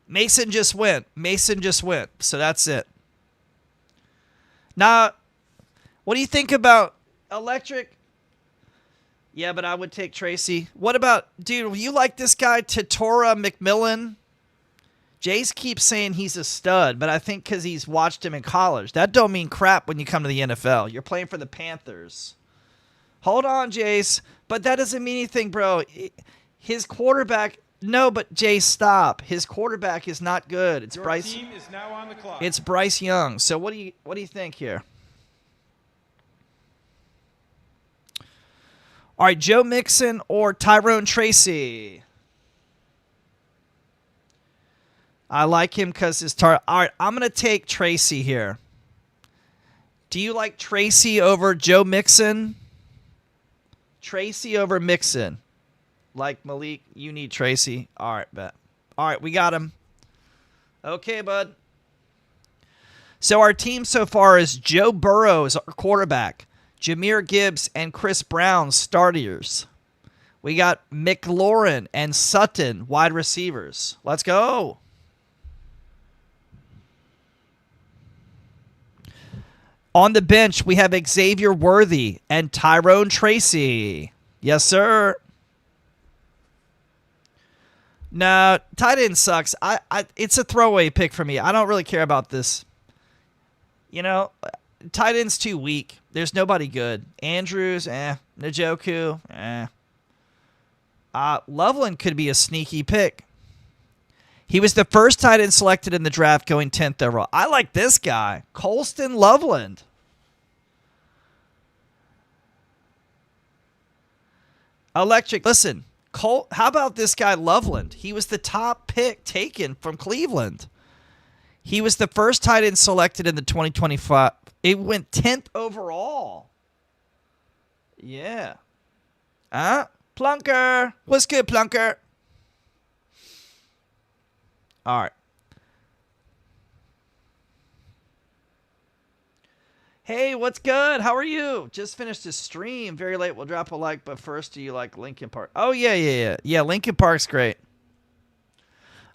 Mason just went. So that's it. Now, what do you think about Electric? Yeah, but I would take Tracy. What about, dude, you like this guy, Tatora McMillan? Jace keeps saying he's a stud, but I think because he's watched him in college. That don't mean crap when you come to the NFL. You're playing for the Panthers. Hold on, Jace. But that doesn't mean anything, bro. His quarterback... No, but Jace, stop. His quarterback is not good. It's Bryce. Your team is now on the clock. It's Bryce Young. So what do you think here? All right, Joe Mixon or Tyrone Tracy? I like him because his all right, I'm going to take Tracy here. Do you like Tracy over Joe Mixon? Tracy over Mixon. Like Malik, you need Tracy. All right, bet. All right, we got him. Okay, bud. So our team so far is Joe Burrow is our quarterback, Jahmyr Gibbs and Chris Brown starters. We got McLaurin and Sutton wide receivers. Let's go. On the bench, we have Xavier Worthy and Tyrone Tracy. Yes, sir. No, tight end sucks. It's a throwaway pick for me. I don't really care about this. You know, tight end's too weak. There's nobody good. Andrews, Njoku, Loveland could be a sneaky pick. He was the first tight end selected in the draft going 10th overall. I like this guy, Colston Loveland. Electric, listen. How about this guy Loveland? He was the top pick taken from Cleveland. He was the first tight end selected in the 2025. It went 10th overall. Yeah. Plunker. What's good, Plunker? All right. Hey, what's good? How are you? Just finished a stream. Very late. We'll drop a like, but first, do you like Linkin Park? Oh, yeah. Yeah, Linkin Park's great.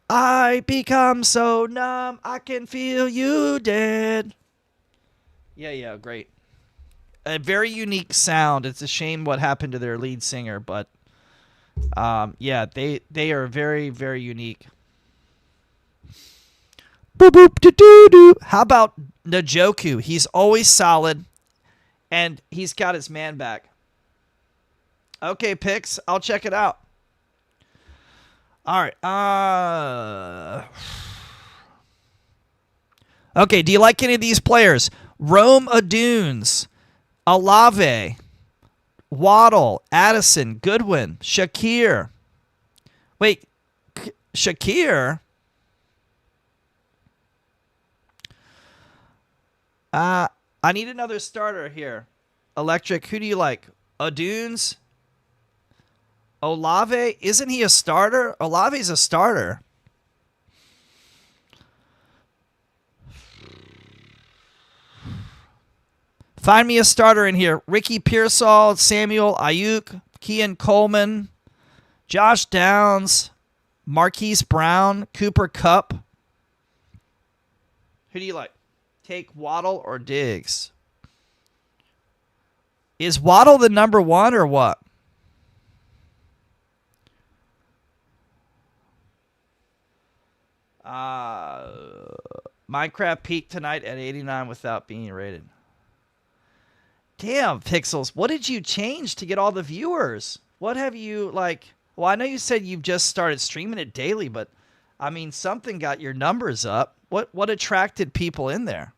I become so numb, I can feel you dead. Yeah, great. A very unique sound. It's a shame what happened to their lead singer, but yeah, they are very, very unique. Boop boop doo doo doo. How about Najoku? He's always solid, and he's got his man back. Okay, picks. I'll check it out. All right. Okay, do you like any of these players? Rome Adunes, Olave, Waddle, Addison, Goodwin, Shakir. Wait, Shakir? I need another starter here. Electric, who do you like? Adunes? Olave? Isn't he a starter? Olave's a starter. Find me a starter in here. Ricky Pearsall, Samuel Ayuk, Kean Coleman, Josh Downs, Marquise Brown, Cooper Kupp. Who do you like? Take Waddle or Diggs? Is Waddle the number one or what? Minecraft peaked tonight at 89 without being rated. Damn, Pixels. What did you change to get all the viewers? What have you, like... Well, I know you said you've just started streaming it daily, but, I mean, something got your numbers up. What attracted people in there?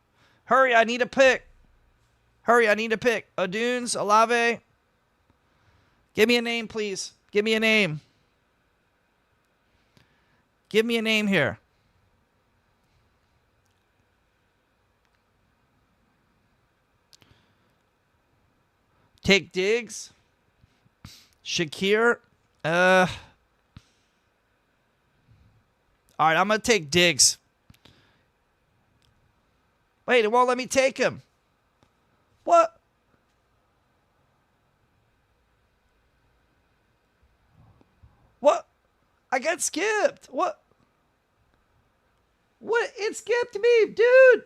Hurry, I need a pick. Hurry, I need a pick. Adunes, Olave. Give me a name, please. Give me a name. Give me a name here. Take Diggs. Shakir. All right, I'm going to take Diggs. Wait, it won't let me take him. What? What? I got skipped. What? What? It skipped me, dude.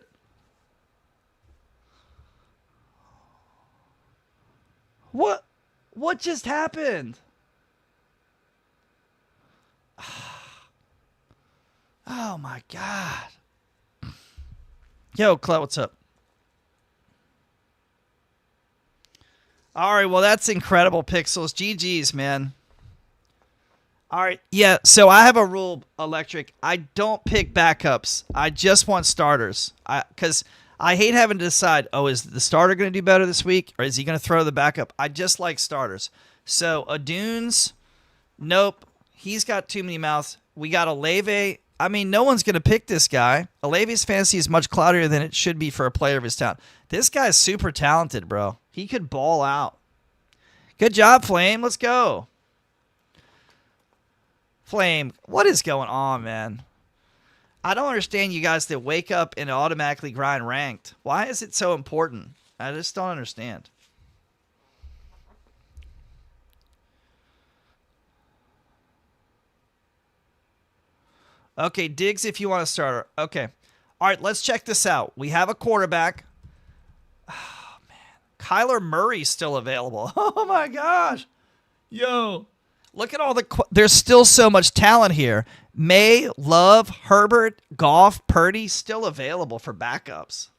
What? What just happened? Oh my God. Yo, Clem, what's up? All right, well, that's incredible, Pixels. GG's, man. All right, yeah, so I have a rule, Electric. I don't pick backups. I just want starters. Because I hate having to decide, oh, is the starter going to do better this week, or is he going to throw the backup? I just like starters. So, Adunes, nope. He's got too many mouths. We got Olave. I mean, no one's going to pick this guy. Olave's fantasy is much cloudier than it should be for a player of his talent. This guy's super talented, bro. He could ball out. Good job, Flame. Let's go. Flame, what is going on, man? I don't understand you guys that wake up and automatically grind ranked. Why is it so important? I just don't understand. Okay, Diggs if you want to start. Okay. All right, let's check this out. We have a quarterback. Oh, man. Kyler Murray's still available. Oh, my gosh. Yo. Look at all the... There's still so much talent here. May, Love, Herbert, Goff, Purdy still available for backups.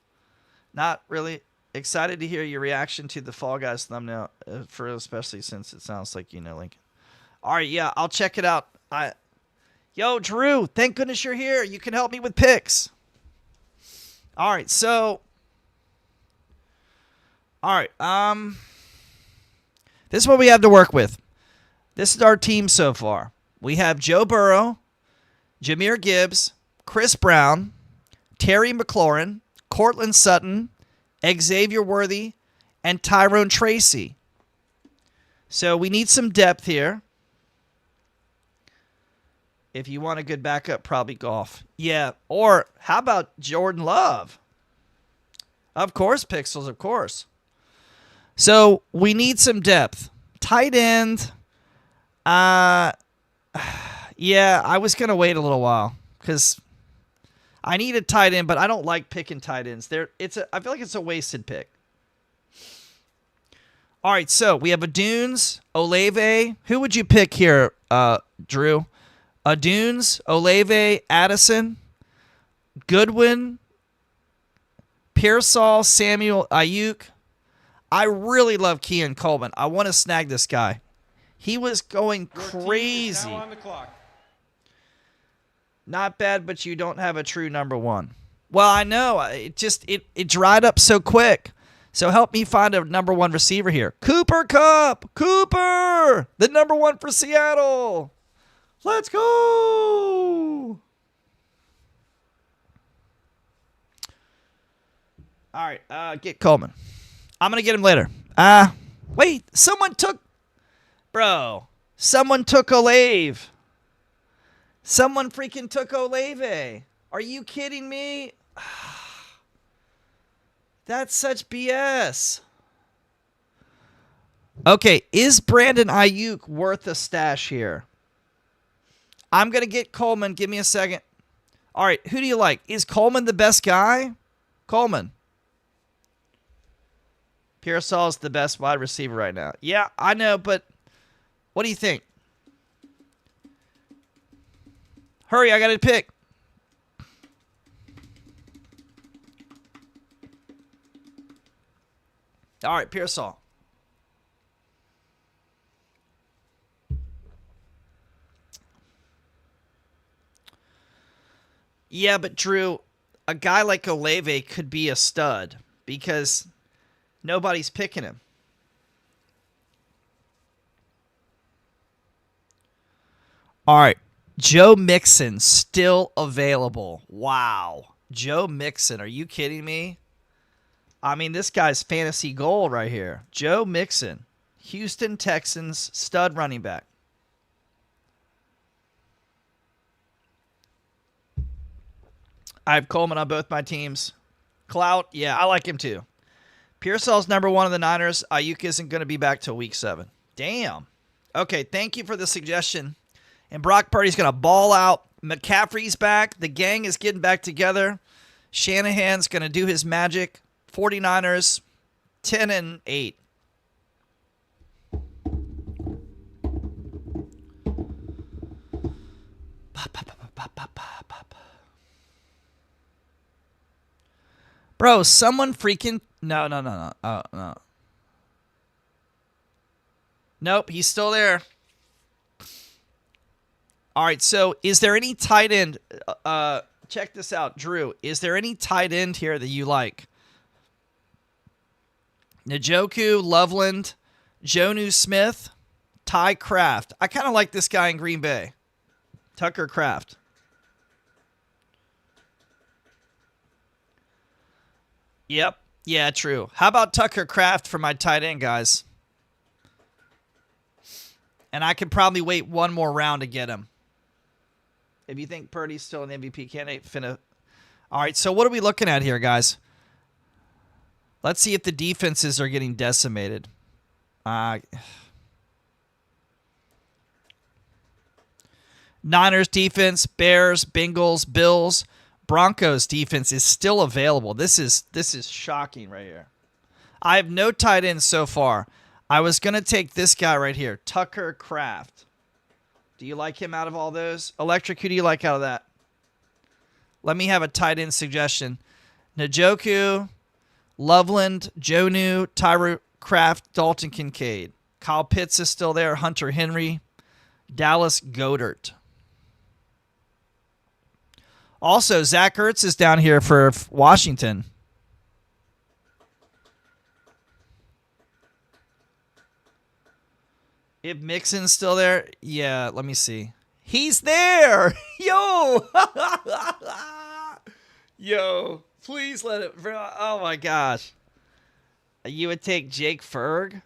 Not really excited to hear your reaction to the Fall Guys thumbnail, especially since it sounds like you know Lincoln. All right, yeah, I'll check it out. Yo, Drew, thank goodness you're here. You can help me with picks. All right, so... All right, this is what we have to work with. This is our team so far. We have Joe Burrow, Jahmyr Gibbs, Chris Brown, Terry McLaurin, Cortland Sutton, Xavier Worthy, and Tyrone Tracy. So we need some depth here. If you want a good backup, probably Goff. Yeah, or how about Jordan Love? Of course, Pixels, of course. So we need some depth. Tight end. Yeah, I was going to wait a little while because I need a tight end, but I don't like picking tight ends. I feel like it's a wasted pick. All right, so we have Adunes, Olave. Who would you pick here, Drew? Adunes, Olave, Addison, Goodwin, Pearsall, Samuel, Ayuk. I really love Keon Coleman. I want to snag this guy. He was going crazy. Now on the clock. Not bad, but you don't have a true number one. Well, I know. It dried up so quick. So help me find a number one receiver here. Cooper Kupp. Cooper. The number one for Seattle. Let's go. All right. Get Coleman. I'm going to get him later. Wait. Someone took Olave. Someone freaking took Olave. Are you kidding me? That's such BS. Okay, is Brandon Ayuk worth a stash here? I'm going to get Coleman. Give me a second. All right, who do you like? Is Coleman the best guy? Coleman. Pearsall's the best wide receiver right now. Yeah, I know, but what do you think? Hurry, I got to pick. All right, Pearsall. Yeah, but Drew, a guy like Olave could be a stud because nobody's picking him. All right. Joe Mixon still available. Wow. Joe Mixon. Are you kidding me? I mean, this guy's fantasy gold right here. Joe Mixon. Houston Texans stud running back. I have Coleman on both my teams. Clout, yeah, I like him too. Pearsall's number one of the Niners. Ayuk isn't going to be back till week 7. Damn. Okay, thank you for the suggestion. And Brock Purdy's going to ball out. McCaffrey's back. The gang is getting back together. Shanahan's going to do his magic. 49ers, 10-8. Bro, someone freaking... No. Oh, no. Nope, he's still there. All right, so is there any tight end? Check this out, Drew. Is there any tight end here that you like? Njoku, Loveland, Jonnu Smith, Ty Kraft. I kind of like this guy in Green Bay. Tucker Kraft. Yep. Yeah, true. How about Tucker Kraft for my tight end, guys? And I could probably wait one more round to get him. If you think Purdy's still an MVP candidate, all right, so what are we looking at here, guys? Let's see if the defenses are getting decimated. Niners defense, Bears, Bengals, Bills, Broncos defense is still available. This is shocking right here. I have no tight ends so far. I was going to take this guy right here, Tucker Kraft. Do you like him out of all those? Electric, who do you like out of that? Let me have a tight end suggestion. Njoku, Loveland, Jonnu, Tyra Kraft, Dalton Kincaid. Kyle Pitts is still there. Hunter Henry. Dallas Goedert. Also, Zach Ertz is down here for Washington. If Mixon's still there, yeah, let me see. He's there! Yo! Yo, please let it. Oh my gosh. You would take Jake Ferg?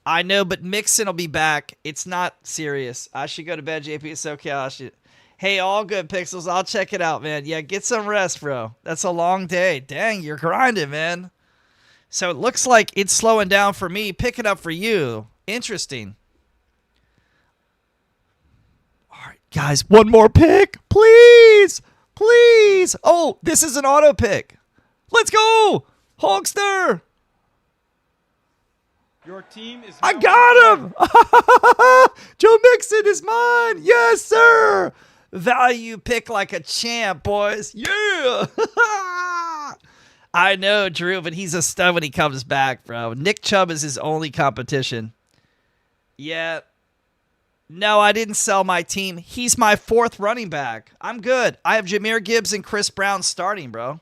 I know, but Mixon will be back. It's not serious. I should go to bed, JP. It's okay. I should. Hey, all good, Pixels. I'll check it out, man. Yeah, get some rest, bro. That's a long day. Dang, you're grinding, man. So it looks like it's slowing down for me, picking up for you. Interesting. All right, guys, one more pick. Please. Please. Oh, this is an auto pick. Let's go. Hulkster. Your team is. I got him. Joe Mixon is mine. Yes, sir. Value pick like a champ, boys. Yeah. I know, Drew, but he's a stud when he comes back, bro. Nick Chubb is his only competition. Yeah. No, I didn't sell my team. He's my 4th running back. I'm good. I have Jahmyr Gibbs and Chris Brown starting, bro.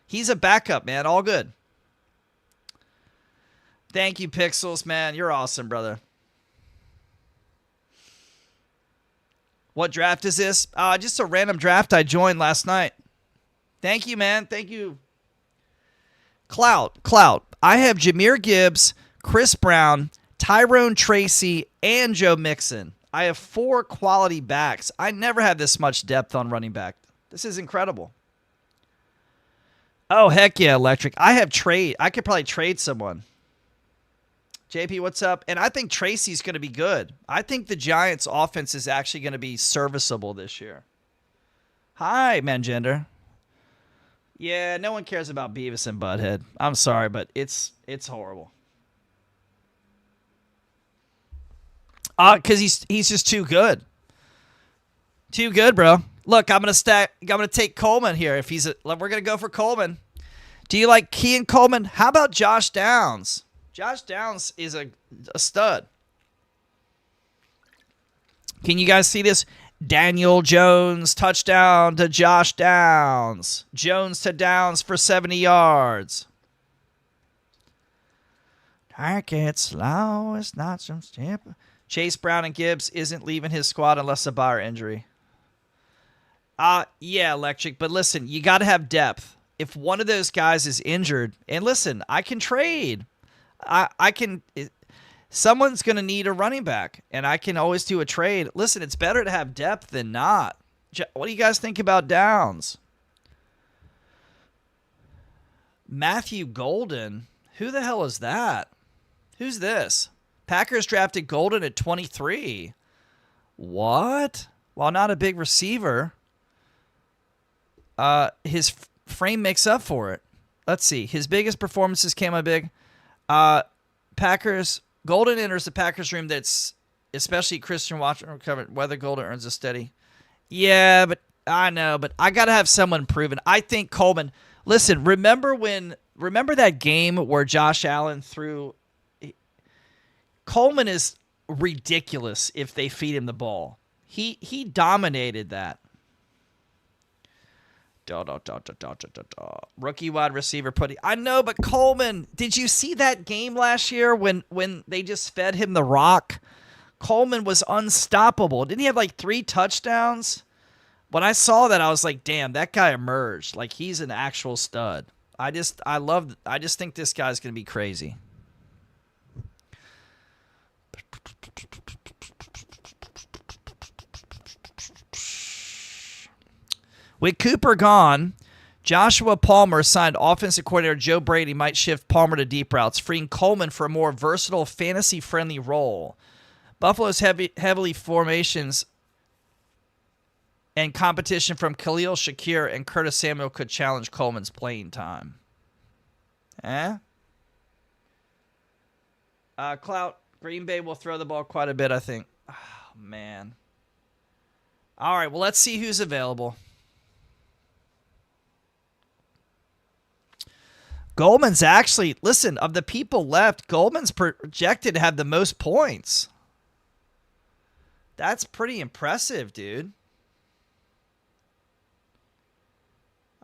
He's a backup, man. All good. Thank you, Pixels, man. You're awesome, brother. What draft is this? Just a random draft I joined last night. Thank you, man. Thank you. Clout. I have Jahmyr Gibbs, Chris Brown, Tyrone Tracy, and Joe Mixon. I have 4 quality backs. I never had this much depth on running back. This is incredible. Oh, heck yeah, Electric. I have trade. I could probably trade someone. JP, what's up? And I think Tracy's going to be good. I think the Giants' offense is actually going to be serviceable this year. Hi, Mangender. Yeah, no one cares about Beavis and Butthead. I'm sorry, but it's horrible. Because he's just too good. Too good, bro. Look, I'm gonna take Coleman here. If we're gonna go for Coleman. Do you like Kean Coleman? How about Josh Downs? Josh Downs is a stud. Can you guys see this? Daniel Jones touchdown to Josh Downs. Jones to Downs for 70 yards. Target slow. It's not some step. Chase Brown and Gibbs isn't leaving his squad unless a buyer injury. Yeah, Electric. But listen, you got to have depth. If one of those guys is injured, and listen, I can trade. I can. Someone's going to need a running back, and I can always do a trade. Listen, it's better to have depth than not. What do you guys think about Downs? Matthew Golden? Who the hell is that? Who's this? Packers drafted Golden at 23. What? While not a big receiver, his frame makes up for it. Let's see. His biggest performances came on big. Packers... Golden enters the Packers room that's especially Christian Watson recovered. Whether Golden earns a steady. Yeah, but I know, but I got to have someone proven. I think Coleman. Listen, remember that game where Josh Allen threw. Coleman is ridiculous if they feed him the ball. He dominated that. Rookie wide receiver putting. I know, but Coleman, did you see that game last year when they just fed him the rock? Coleman was unstoppable. Didn't he have like 3 touchdowns? When I saw that, I was like, damn, that guy emerged. Like, he's an actual stud. I just think this guy's going to be crazy. With Cooper gone, Joshua Palmer signed offensive coordinator Joe Brady might shift Palmer to deep routes, freeing Coleman for a more versatile, fantasy-friendly role. Buffalo's heavily formations and competition from Khalil Shakir and Curtis Samuel could challenge Coleman's playing time. Clout, Green Bay will throw the ball quite a bit, I think. Oh, man. All right, well, let's see who's available. Goldman's actually, listen, of the people left, Goldman's projected to have the most points. That's pretty impressive, dude.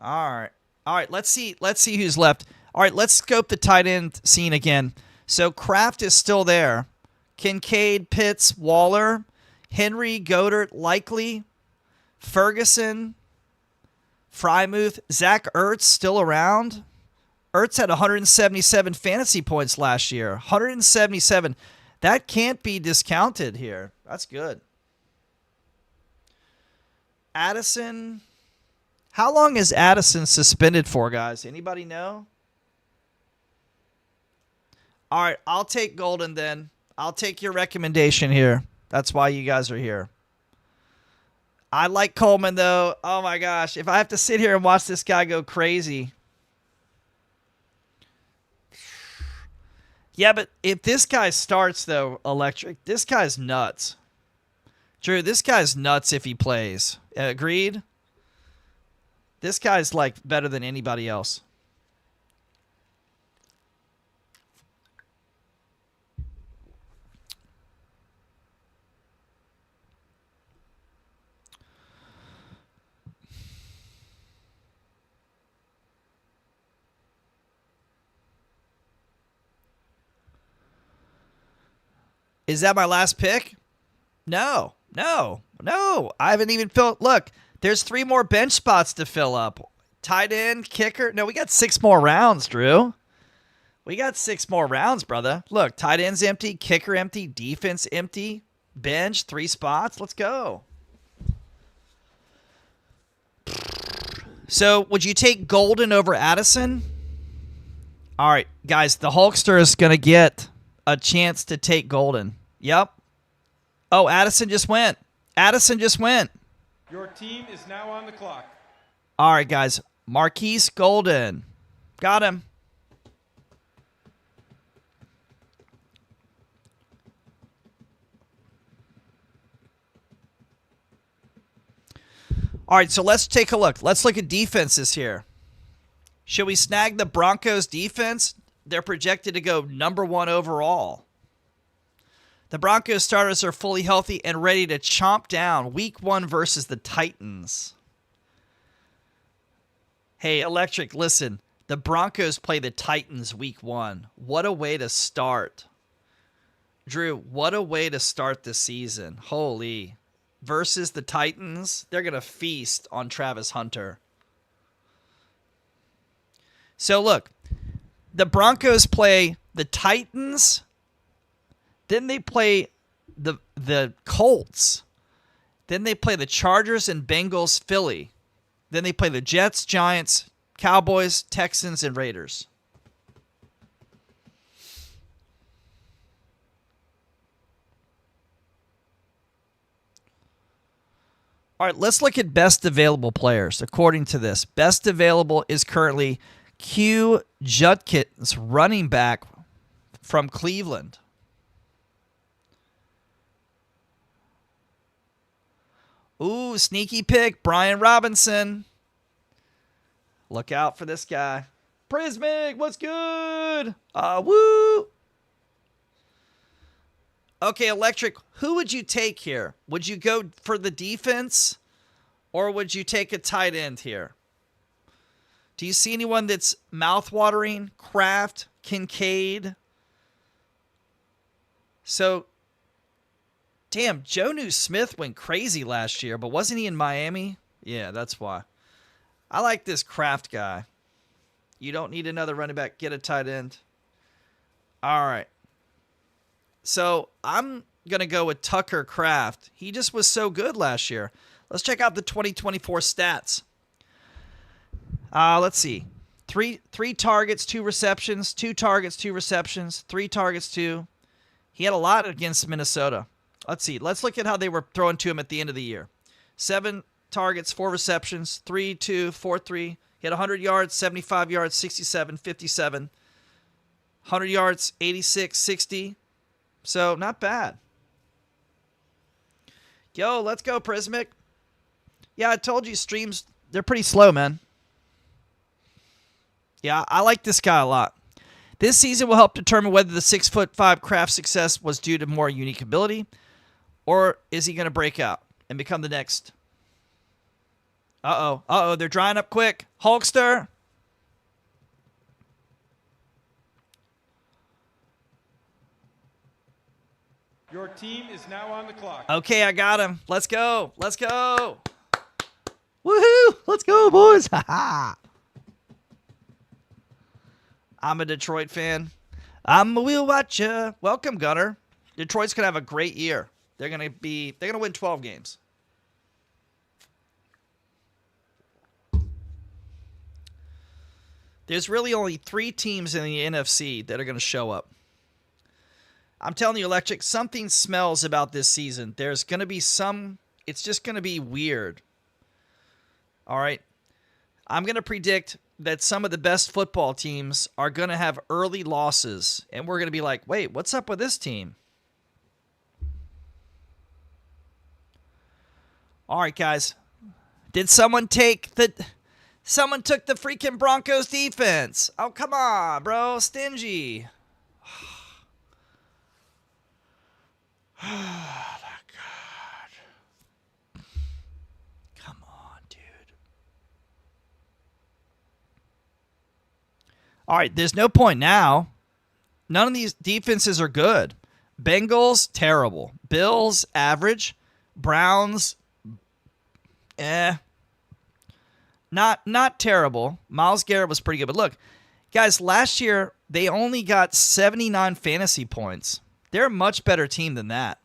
All right, let's see who's left. All right, let's scope the tight end scene again. So Kraft is still there. Kincaid, Pitts, Waller, Henry, Goddard, Likely, Ferguson, Frymuth. Zach Ertz still around. Ertz had 177 fantasy points last year. 177. That can't be discounted here. That's good. Addison. How long is Addison suspended for, guys? Anybody know? All right, I'll take Golden then. I'll take your recommendation here. That's why you guys are here. I like Coleman, though. Oh, my gosh. If I have to sit here and watch this guy go crazy. Yeah, but if this guy starts, though, Electric, this guy's nuts. Drew, this guy's nuts if he plays. Agreed? This guy's, like, better than anybody else. Is that my last pick? No. I haven't even filled. Look, there's 3 more bench spots to fill up. Tight end, kicker. No, we got 6 more rounds, Drew. We got 6 more rounds, brother. Look, tight end's empty, kicker empty, defense empty, bench, 3 spots. Let's go. So, would you take Golden over Addison? All right, guys, the Hulkster is going to get a chance to take Golden. Yep. Oh, Addison just went. Your team is now on the clock. All right, guys. Marquise Golden. Got him. All right, so let's take a look. Let's look at defenses here. Should we snag the Broncos defense? They're projected to go #1 overall. The Broncos starters are fully healthy and ready to chomp down week 1 versus the Titans. Hey, Electric, listen. The Broncos play the Titans week 1. What a way to start. Drew, what a way to start the season. Holy. Versus the Titans, they're going to feast on Travis Hunter. So, look. The Broncos play the Titans. Then they play the Colts. Then they play the Chargers and Bengals, Philly. Then they play the Jets, Giants, Cowboys, Texans, and Raiders. All right, let's look at best available players. According to this, best available is currently Q Judkins, running back from Cleveland. Ooh, sneaky pick, Brian Robinson. Look out for this guy. Prismic, what's good? Woo. Okay, Electric, who would you take here? Would you go for the defense or would you take a tight end here? Do you see anyone that's mouth-watering? Kraft, Kincaid. So, damn, Jonnu Smith went crazy last year, but wasn't he in Miami? Yeah, that's why. I like this Kraft guy. You don't need another running back. Get a tight end. All right. So, I'm going to go with Tucker Kraft. He just was so good last year. Let's check out the 2024 stats. Let's see. Three targets, 2 receptions, 2 targets, 2 receptions, 3 targets, 2. He had a lot against Minnesota. Let's see. Let's look at how they were throwing to him at the end of the year. 7 targets, 4 receptions, 3, 2, 4, 3. He had 100 yards, 75 yards, 67, 57. 100 yards, 86, 60. So, not bad. Yo, let's go, Prismic. Yeah, I told you streams, they're pretty slow, man. Yeah, I like this guy a lot. This season will help determine whether the 6'5" Kraft success was due to more unique ability, or is he going to break out and become the next? Uh-oh, they're drying up quick. Hulkster. Your team is now on the clock. Okay, I got him. Let's go. Woohoo! Let's go, boys! Ha ha! I'm a Detroit fan. I'm a wheel watcher. Welcome, Gunner. Detroit's gonna have a great year. They're gonna win 12 games. There's really only 3 teams in the NFC that are gonna show up. I'm telling you, Electric, something smells about this season. There's gonna be it's just gonna be weird. All right. I'm gonna predict that some of the best football teams are going to have early losses, and we're going to be like, wait, what's up with this team? All right, guys. Did someone took the freaking Broncos defense? Oh, come on, bro. Stingy. Oh, God. Come on, dude. All right, there's no point now. None of these defenses are good. Bengals, terrible. Bills, average. Browns, not terrible. Myles Garrett was pretty good. But look, guys, last year they only got 79 fantasy points. They're a much better team than that.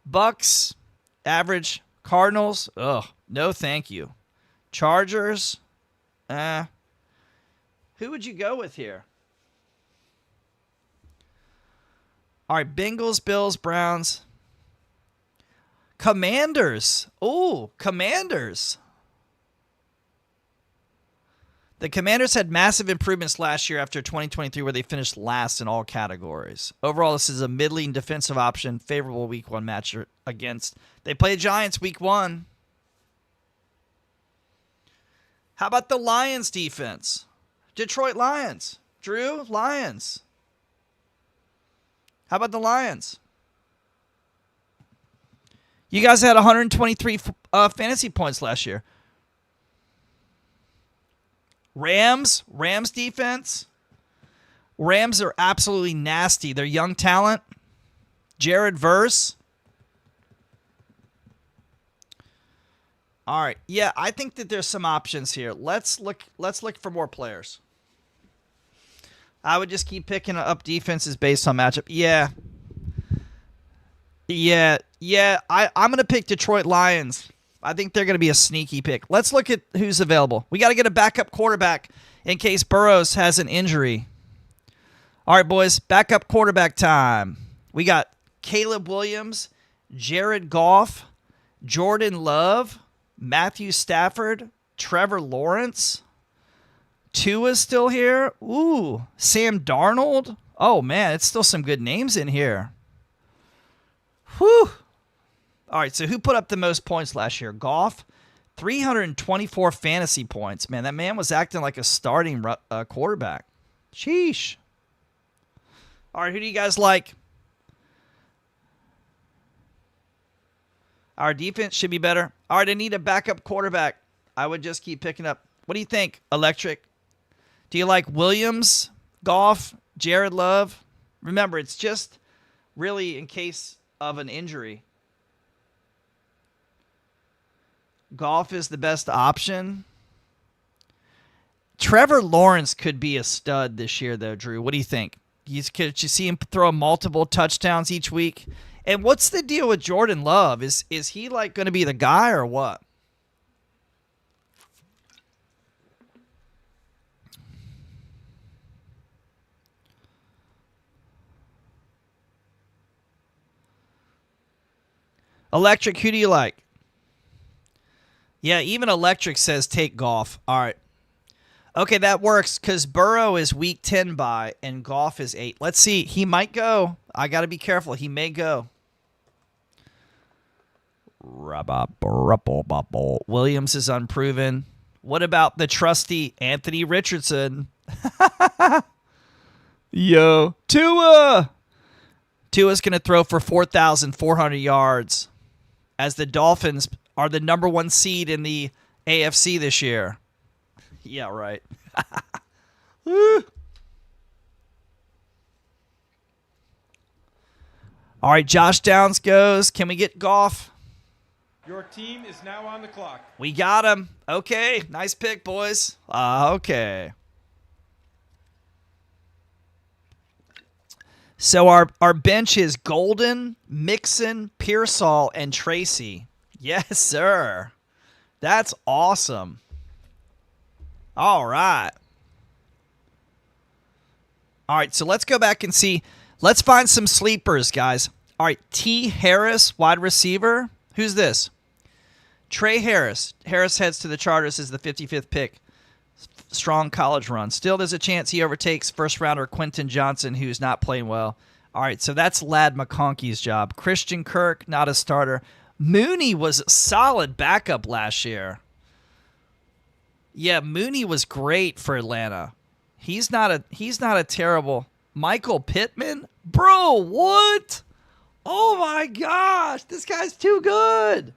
Bucks, average. Cardinals, no thank you. Chargers, who would you go with here? All right, Bengals, Bills, Browns. Commanders. Oh, Commanders. The Commanders had massive improvements last year after 2023 where they finished last in all categories. Overall, this is a middling defensive option, favorable week 1 match against. They play Giants week 1. How about the Lions defense? Detroit Lions. Drew, Lions. How about the Lions? You guys had 123 fantasy points last year. Rams defense. Rams are absolutely nasty. They're young talent. Jared Verse. All right. Yeah, I think that there's some options here. Let's look for more players. I would just keep picking up defenses based on matchup. Yeah. I'm going to pick Detroit Lions. I think they're going to be a sneaky pick. Let's look at who's available. We got to get a backup quarterback in case Burrows has an injury. All right, boys, backup quarterback time. We got Caleb Williams, Jared Goff, Jordan Love, Matthew Stafford, Trevor Lawrence. Tua's still here. Ooh, Sam Darnold. Oh, man, it's still some good names in here. Whew. All right, so who put up the most points last year? Goff, 324 fantasy points. Man, that man was acting like a starting quarterback. Sheesh. All right, who do you guys like? Our defense should be better. All right, I need a backup quarterback. I would just keep picking up. What do you think, Electric? Do you like Williams, Goff, Jared Love? Remember, it's just really in case of an injury. Goff is the best option. Trevor Lawrence could be a stud this year, though, Drew. What do you think? Could you see him throw multiple touchdowns each week? And what's the deal with Jordan Love? Is he like going to be the guy or what? Electric, who do you like? Yeah, even Electric says take Goff. All right. Okay, that works because Burrow is week 10 bye and Goff is 8. Let's see. He might go. I got to be careful. He may go. Williams is unproven. What about the trusty Anthony Richardson? Yo. Tua! Tua's going to throw for 4,400 yards as the Dolphins are the number 1 seed in the AFC this year. Yeah, right. Woo. All right, Josh Downs goes. Can we get Goff? Your team is now on the clock. We got him. Okay, nice pick, boys. Okay. So our bench is Golden, Mixon, Pearsall, and Tracy. Yes, sir. That's awesome. All right. All right, so let's go back and see. Let's find some sleepers, guys. All right, T. Harris, wide receiver. Who's this? Trey Harris. Harris heads to the Chargers as the 55th pick. Strong college run. Still, there's a chance he overtakes first-rounder Quentin Johnson, who's not playing well. All right, so that's Ladd McConkey's job. Christian Kirk, not a starter. Mooney was a solid backup last year. Yeah, Mooney was great for Atlanta. He's not a terrible Michael Pittman? Bro, what? Oh my gosh, this guy's too good.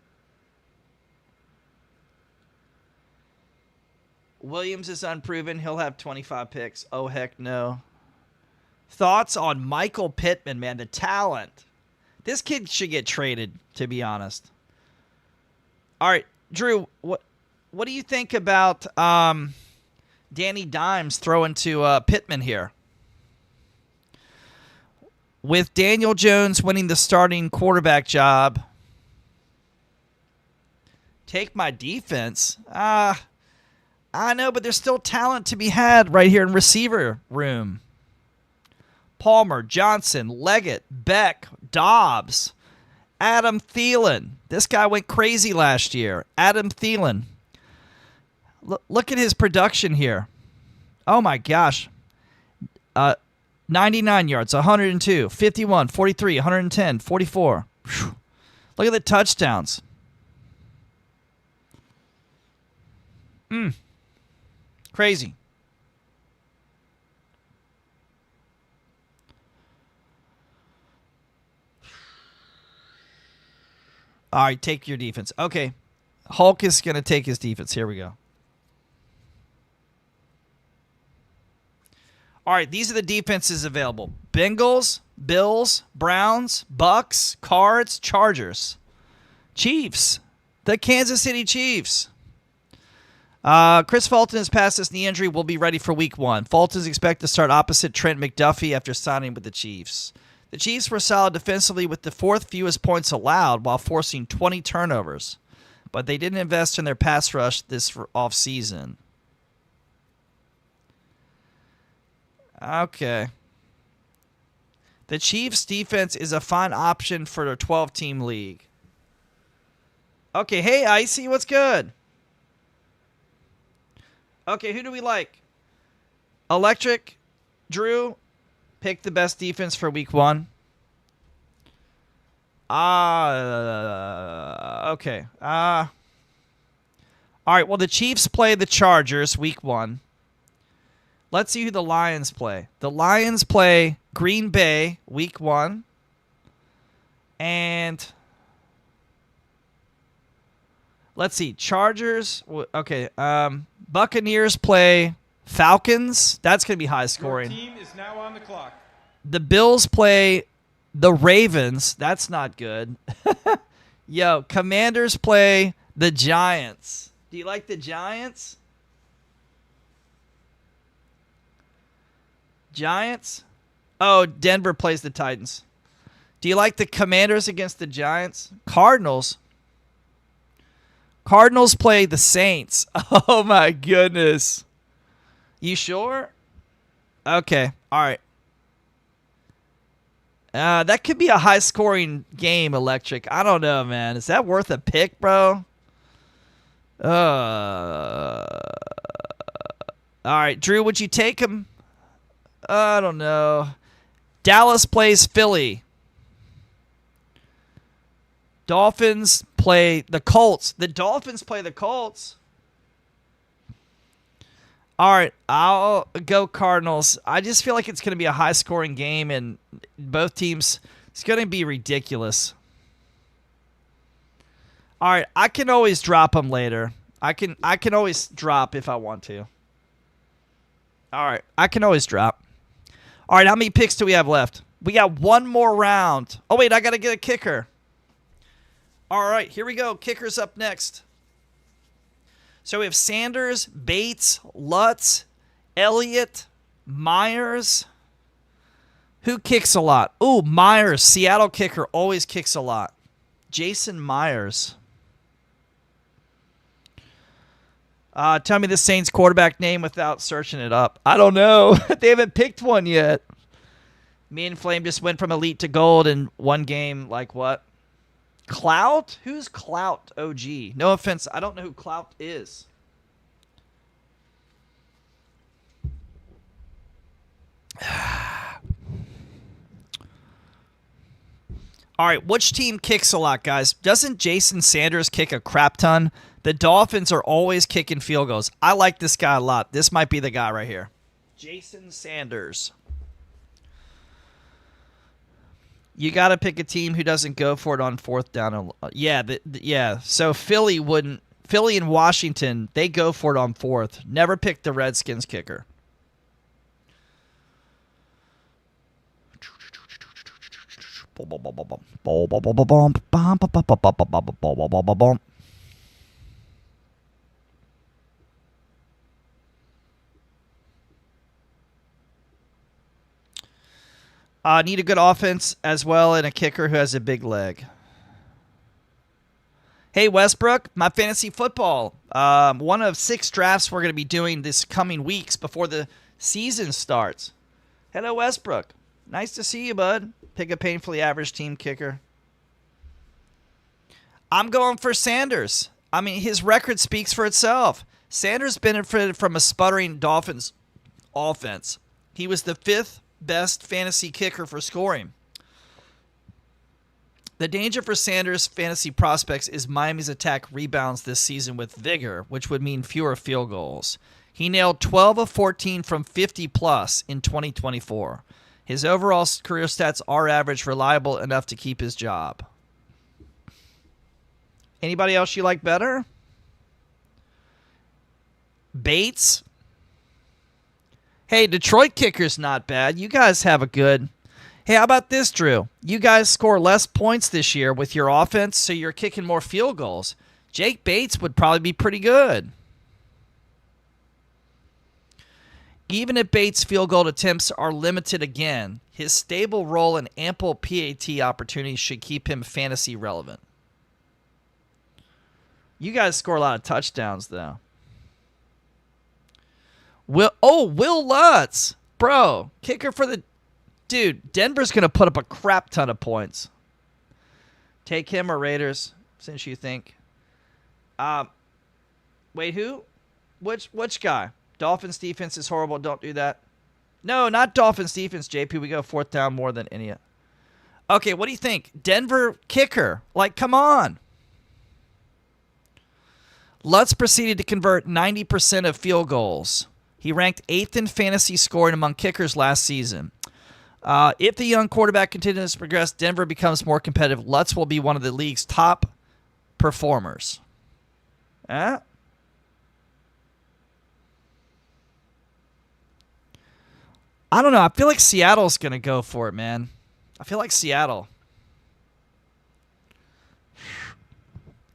Williams is unproven. He'll have 25 picks. Oh, heck no. Thoughts on Michael Pittman, man, the talent. This kid should get traded, to be honest. All right, Drew, what do you think about Danny Dimes throwing to Pittman here? With Daniel Jones winning the starting quarterback job, take my defense. I know, but there's still talent to be had right here in receiver room. Palmer, Johnson, Leggett, Beck, Dobbs, Adam Thielen. This guy went crazy last year. Adam Thielen. Look at his production here. Oh, my gosh. 99 yards, 102, 51, 43, 110, 44. Whew. Look at the touchdowns. Crazy. All right, take your defense. Okay. Hulk is going to take his defense. Here we go. All right, these are the defenses available. Bengals, Bills, Browns, Bucks, Cards, Chargers. Chiefs. The Kansas City Chiefs. Chris Fulton has passed his knee injury. Will be ready for week 1. Fulton is expected to start opposite Trent McDuffie after signing with the Chiefs. The Chiefs were solid defensively with the 4th fewest points allowed while forcing 20 turnovers. But they didn't invest in their pass rush this offseason. Okay. The Chiefs' defense is a fine option for a 12-team league. Okay, hey, Icy, what's good? Okay, who do we like? Electric, Drew, pick the best defense for week 1. Okay. All right, well, the Chiefs play the Chargers week 1. Let's see who the Lions play. The Lions play Green Bay week 1. And let's see. Chargers. Okay. Buccaneers play Falcons. That's going to be high scoring. Your team is now on the clock. The Bills play the Ravens. That's not good. Yo, Commanders play the Giants. Do you like the Giants? Giants? Oh, Denver plays the Titans. Do you like the Commanders against the Giants? Cardinals. Cardinals play the Saints. Oh, my goodness. You sure? Okay. All right. That could be a high-scoring game, Electric. I don't know, man. Is that worth a pick, bro? All right, Drew, would you take him? I don't know. Dallas plays Philly. Dolphins play the Colts. The Dolphins play the Colts. All right, I'll go Cardinals. I just feel like it's going to be a high-scoring game, and both teams, it's going to be ridiculous. All right, I can always drop them later. I can always drop if I want to. All right, I can always drop. All right, how many picks do we have left? We got one more round. Oh, wait, I got to get a kicker. All right, here we go. Kickers up next. So we have Sanders, Bates, Lutz, Elliott, Myers. Who kicks a lot? Ooh, Myers, Seattle kicker, always kicks a lot. Jason Myers. Tell me the Saints quarterback name without searching it up. I don't know. They haven't picked one yet. Me and Flame just went from elite to gold in one game. Like what? Clout? Who's Clout OG? No offense. I don't know who Clout is. All right, which team kicks a lot, guys? Doesn't Jason Sanders kick a crap ton? The Dolphins are always kicking field goals. I like this guy a lot. This might be the guy right here. Jason Sanders. You got to pick a team who doesn't go for it on fourth down. Yeah. So Philly wouldn't. Philly and Washington, they go for it on fourth. Never pick the Redskins kicker. Need a good offense as well and a kicker who has a big leg. Hey, Westbrook, my fantasy football. One of 6 drafts we're going to be doing this coming weeks before the season starts. Hello, Westbrook. Nice to see you, bud. Pick a painfully average team kicker. I'm going for Sanders. I mean, his record speaks for itself. Sanders benefited from a sputtering Dolphins offense. He was the 5th best fantasy kicker for scoring. The danger for Sanders' fantasy prospects is Miami's attack rebounds this season with vigor, which would mean fewer field goals. He nailed 12 of 14 from 50-plus in 2024. His overall career stats are average, reliable enough to keep his job. Anybody else you like better? Bates? Hey, Detroit kicker's not bad. You guys have a good... Hey, how about this, Drew? You guys score less points this year with your offense, so you're kicking more field goals. Jake Bates would probably be pretty good. Even if Bates' field goal attempts are limited again, his stable role and ample PAT opportunities should keep him fantasy relevant. You guys score a lot of touchdowns, though. Will Lutz. Bro, kicker for the... Dude, Denver's going to put up a crap ton of points. Take him or Raiders, since you think. Wait, who? Which guy? Dolphins defense is horrible. Don't do that. No, not Dolphins defense, JP. We go fourth down more than any. Okay, what do you think? Denver kicker. Like, come on. Lutz proceeded to convert 90% of field goals. He ranked 8th in fantasy scoring among kickers last season. If the young quarterback continues to progress, Denver becomes more competitive. Lutz will be one of the league's top performers. I don't know. I feel like Seattle's going to go for it, man. I feel like Seattle.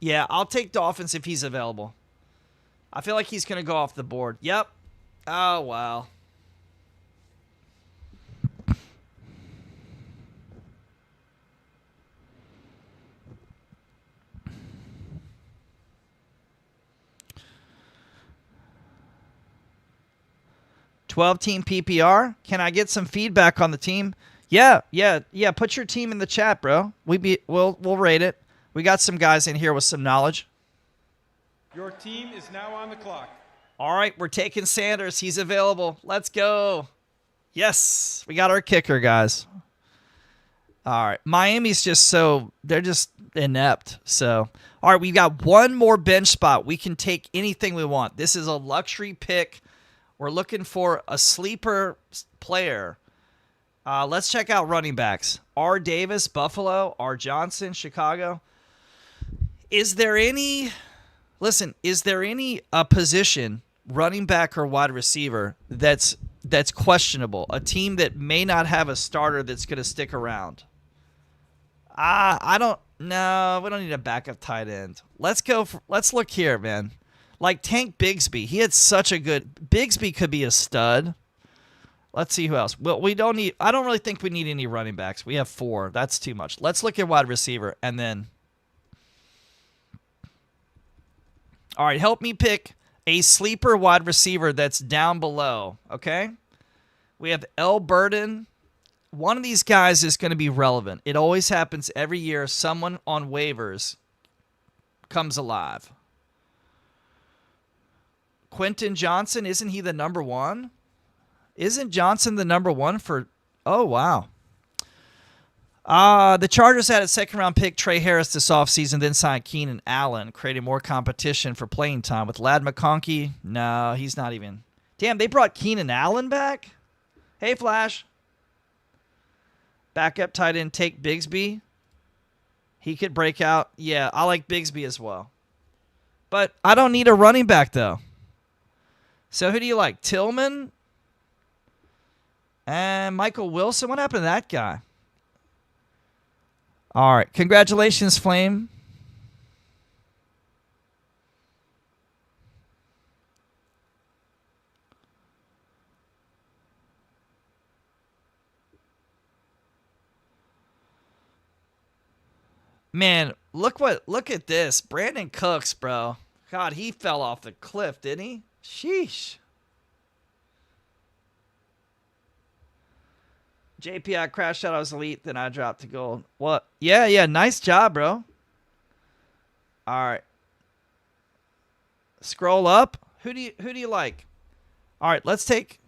Yeah, I'll take Dolphins if he's available. I feel like he's going to go off the board. Yep. Oh, wow. $12-team PPR. Can I get some feedback on the team? Yeah. Put your team in the chat, bro. We'll rate it. We got some guys in here with some knowledge. Your team is now on the clock. All right, we're taking Sanders. He's available. Let's go. Yes, we got our kicker, guys. All right, Miami's they're just inept. So, all right, we've got one more bench spot. We can take anything we want. This is a luxury pick. We're looking for a sleeper player. Let's check out running backs. R. Davis, Buffalo. R. Johnson, Chicago. Is there any position, running back or wide receiver, that's questionable? A team that may not have a starter that's going to stick around? I don't No, we don't need a backup tight end. Let's look here, man. Like Tank Bigsby. He had such a good... Bigsby could be a stud. Let's see who else. Well, we don't need... I don't really think we need any running backs. We have 4. That's too much. Let's look at wide receiver and then... All right, help me pick a sleeper wide receiver that's down below, okay? We have L. Burden. One of these guys is going to be relevant. It always happens every year. Someone on waivers comes alive. Quentin Johnson, isn't he the number 1? Isn't Johnson the number 1 for... Oh, wow. The Chargers had a second-round pick, Trey Harris, this offseason, then signed Keenan Allen, creating more competition for playing time. With Lad McConkey, no, he's not even... Damn, they brought Keenan Allen back? Hey, Flash. Backup tight end, take Bigsby. He could break out. Yeah, I like Bigsby as well. But I don't need a running back, though. So who do you like? Tillman? And Michael Wilson? What happened to that guy? All right. Congratulations, Flame. Man, look at this. Brandon Cooks, bro. God, he fell off the cliff, didn't he? Sheesh. JP, I crashed out. I was elite. Then I dropped to gold. What? Yeah. Nice job, bro. All right. Scroll up. Who do you like? All right, let's take.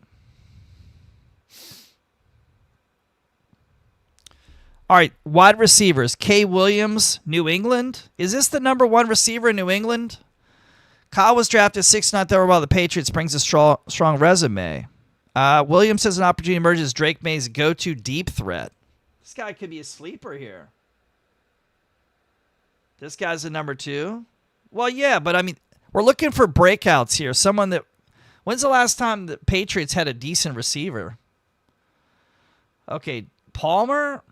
All right, wide receivers. K. Williams, New England. Is this the number 1 receiver in New England? Kyle was drafted 6th overall by the Patriots. Brings a strong resume. Williams has an opportunity to emerge as Drake May's go-to deep threat. This guy could be a sleeper here. This guy's a number 2. Well, yeah, but I mean, we're looking for breakouts here. Someone that... When's the last time the Patriots had a decent receiver? Okay, Palmer...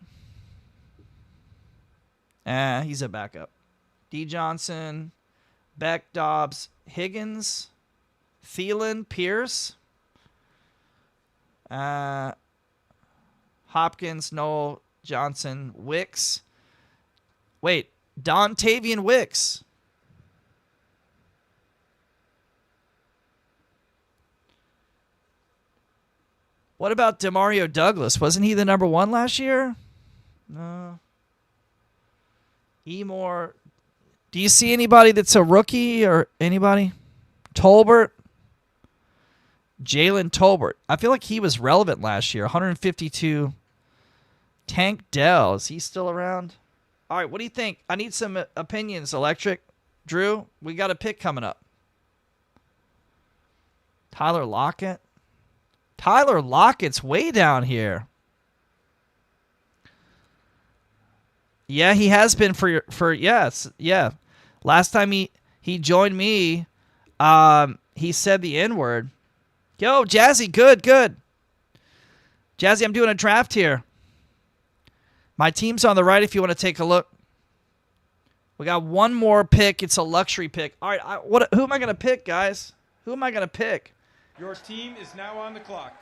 he's a backup. D. Johnson, Beck, Dobbs, Higgins, Thielen, Pierce, Hopkins, Noel, Johnson, Wicks. Wait, Dontavian Wicks. What about Demario Douglas? Wasn't he the number 1 last year? No. Emore. Do you see anybody that's a rookie or anybody? Tolbert. Jalen Tolbert. I feel like he was relevant last year. 152. Tank Dell. Is he still around? All right, what do you think? I need some opinions, Electric. Drew, we got a pick coming up. Tyler Lockett. Tyler Lockett's way down here. Yeah, he has been for yes, yeah. Last time he joined me, he said the N-word. Yo, Jazzy, good. Jazzy, I'm doing a draft here. My team's on the right if you want to take a look. We got one more pick. It's a luxury pick. All right, who am I going to pick, guys? Who am I going to pick? Your team is now on the clock.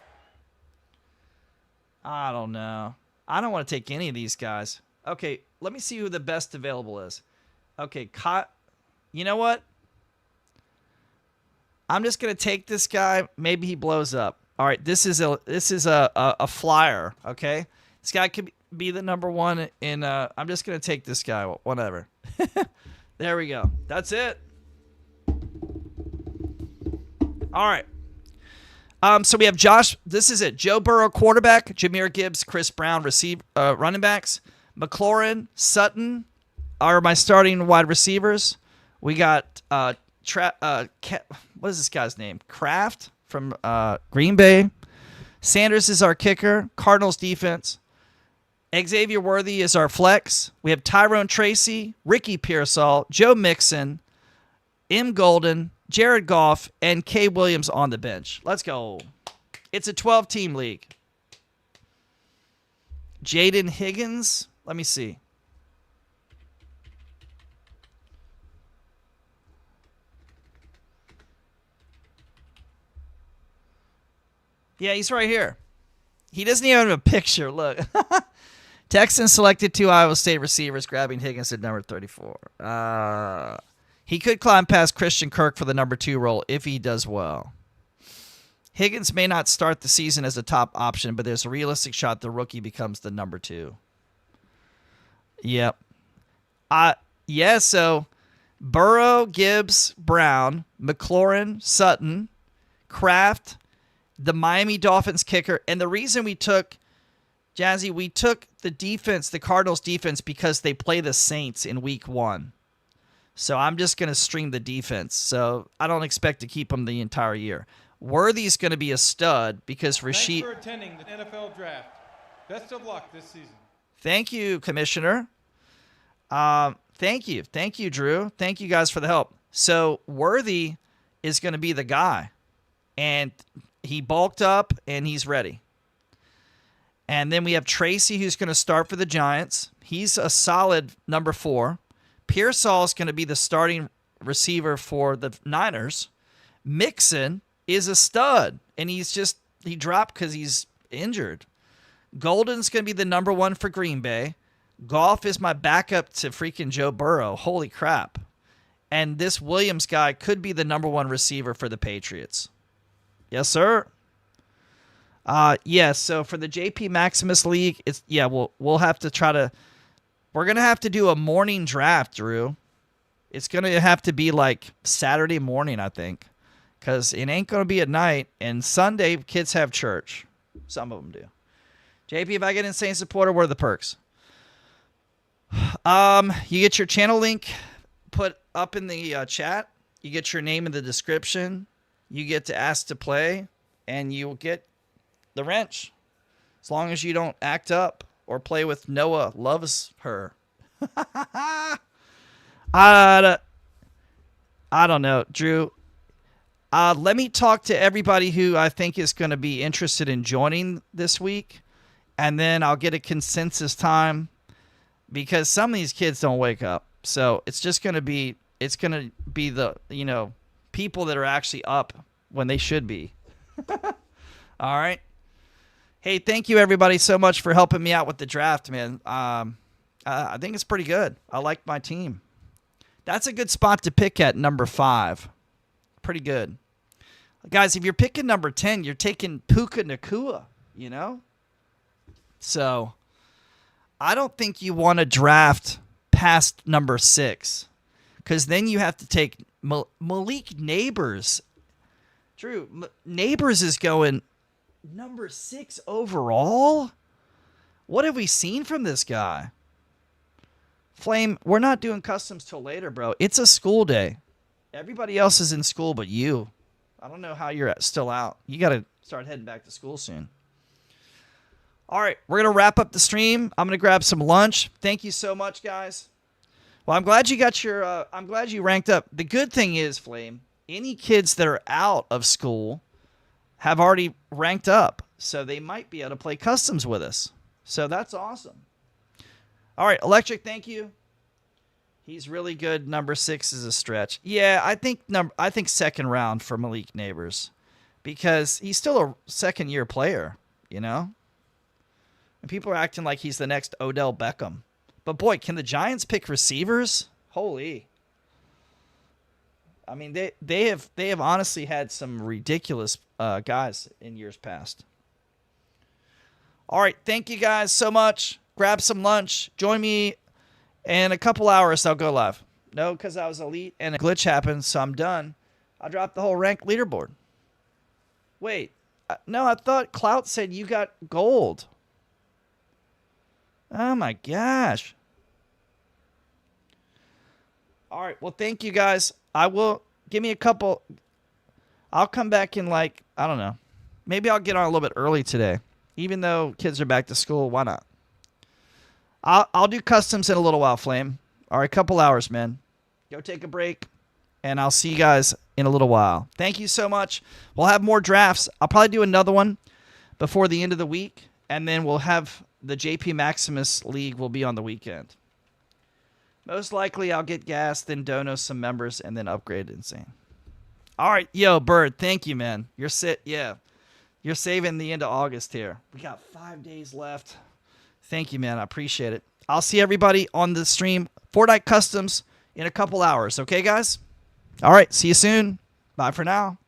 I don't know. I don't want to take any of these guys. Okay, let me see who the best available is. Okay, you know what? I'm just going to take this guy. Maybe he blows up. All right, this is a flyer, okay? This guy could be the number 1 in I'm just going to take this guy, whatever. There we go. That's it. All right. So we have Josh. This is it. Joe Burrow, quarterback. Jahmyr Gibbs, Chris Brown, running backs. McLaurin, Sutton are my starting wide receivers. We got what is this guy's name? Kraft from Green Bay. Sanders is our kicker. Cardinals defense. Xavier Worthy is our flex. We have Tyrone Tracy, Ricky Pearsall, Joe Mixon, M. Golden, Jared Goff, and K. Williams on the bench. Let's go. It's a 12-team league. Jaden Higgins. Let me see. Yeah, he's right here. He doesn't even have a picture. Look. Texans selected 2 Iowa State receivers, grabbing Higgins at number 34. He could climb past Christian Kirk for the number 2 role if he does well. Higgins may not start the season as a top option, but there's a realistic shot the rookie becomes the number 2. Yep. Yeah, so Burrow, Gibbs, Brown, McLaurin, Sutton, Kraft, the Miami Dolphins kicker. And the reason we took, Jazzy, we took the defense, the Cardinals defense, because they play the Saints in week 1. So I'm just going to stream the defense. So I don't expect to keep them the entire year. Worthy's going to be a stud because Rasheed. Thanks for attending the NFL draft. Best of luck this season. Thank you, Commissioner. Thank you, Drew. Thank you guys for the help. So Worthy is going to be the guy, and he bulked up and he's ready. And then we have Tracy, who's going to start for the Giants. He's a solid number 4. Pearsall is going to be the starting receiver for the Niners. Mixon is a stud, and he dropped because he's injured. Golden's going to be the number 1 for Green Bay. Goff is my backup to freaking Joe Burrow. Holy crap. And this Williams guy could be the number 1 receiver for the Patriots. Yes, sir. Yeah, so for the JP Maximus League, we'll have to try to, we're going to have to do a morning draft, Drew. It's going to have to be like Saturday morning, I think, because it ain't going to be at night, and Sunday kids have church. Some of them do. JP, if I get insane supporter, what are the perks? You get your channel link put up in the chat. You get your name in the description. You get to ask to play, and you'll get the wrench. As long as you don't act up or play with Noah loves her. I don't know, Drew. Let me talk to everybody who I think is going to be interested in joining this week, and then I'll get a consensus time, because some of these kids don't wake up. So it's going to be the, people that are actually up when they should be. All right. Hey, thank you everybody so much for helping me out with the draft, man. I think it's pretty good. I like my team. That's a good spot to pick at number 5. Pretty good. Guys, if you're picking number 10, you're taking Puka Nacua, So I don't think you want to draft past number 6, because then you have to take Malik Neighbors. Drew, Neighbors is going number 6 overall? What have we seen from this guy? Flame, we're not doing customs till later, bro. It's a school day. Everybody else is in school but you. I don't know how you're still out. You got to start heading back to school soon. All right, we're going to wrap up the stream. I'm going to grab some lunch. Thank you so much, guys. Well, I'm glad you got your I'm glad you ranked up. The good thing is, Flame, any kids that are out of school have already ranked up, so they might be able to play customs with us. So that's awesome. All right, Electric, thank you. He's really good. Number 6 is a stretch. Yeah, I think second round for Malik Neighbors, because he's still a second-year player, And people are acting like he's the next Odell Beckham. But boy, can the Giants pick receivers? Holy. I mean, they have honestly had some ridiculous guys in years past. All right, thank you guys so much. Grab some lunch. Join me in a couple hours. I'll go live. No, because I was elite and a glitch happened, so I'm done. I dropped the whole rank leaderboard. Wait. No, I thought Clout said you got gold. Oh, my gosh. All right. Well, thank you, guys. Give me a couple. I'll come back in I don't know. Maybe I'll get on a little bit early today. Even though kids are back to school, why not? I'll do customs in a little while, Flame. All right, couple hours, man. Go take a break, and I'll see you guys in a little while. Thank you so much. We'll have more drafts. I'll probably do another one before the end of the week, and then we'll have the JP Maximus League will be on the weekend. Most likely, I'll get gas, then dono some members, and then upgrade Insane. All right, yo, Bird, thank you, man. You're sit. Yeah. You're saving the end of August here. We got 5 days left. Thank you, man. I appreciate it. I'll see everybody on the stream. Fortnite Customs in a couple hours. Okay, guys? All right. See you soon. Bye for now.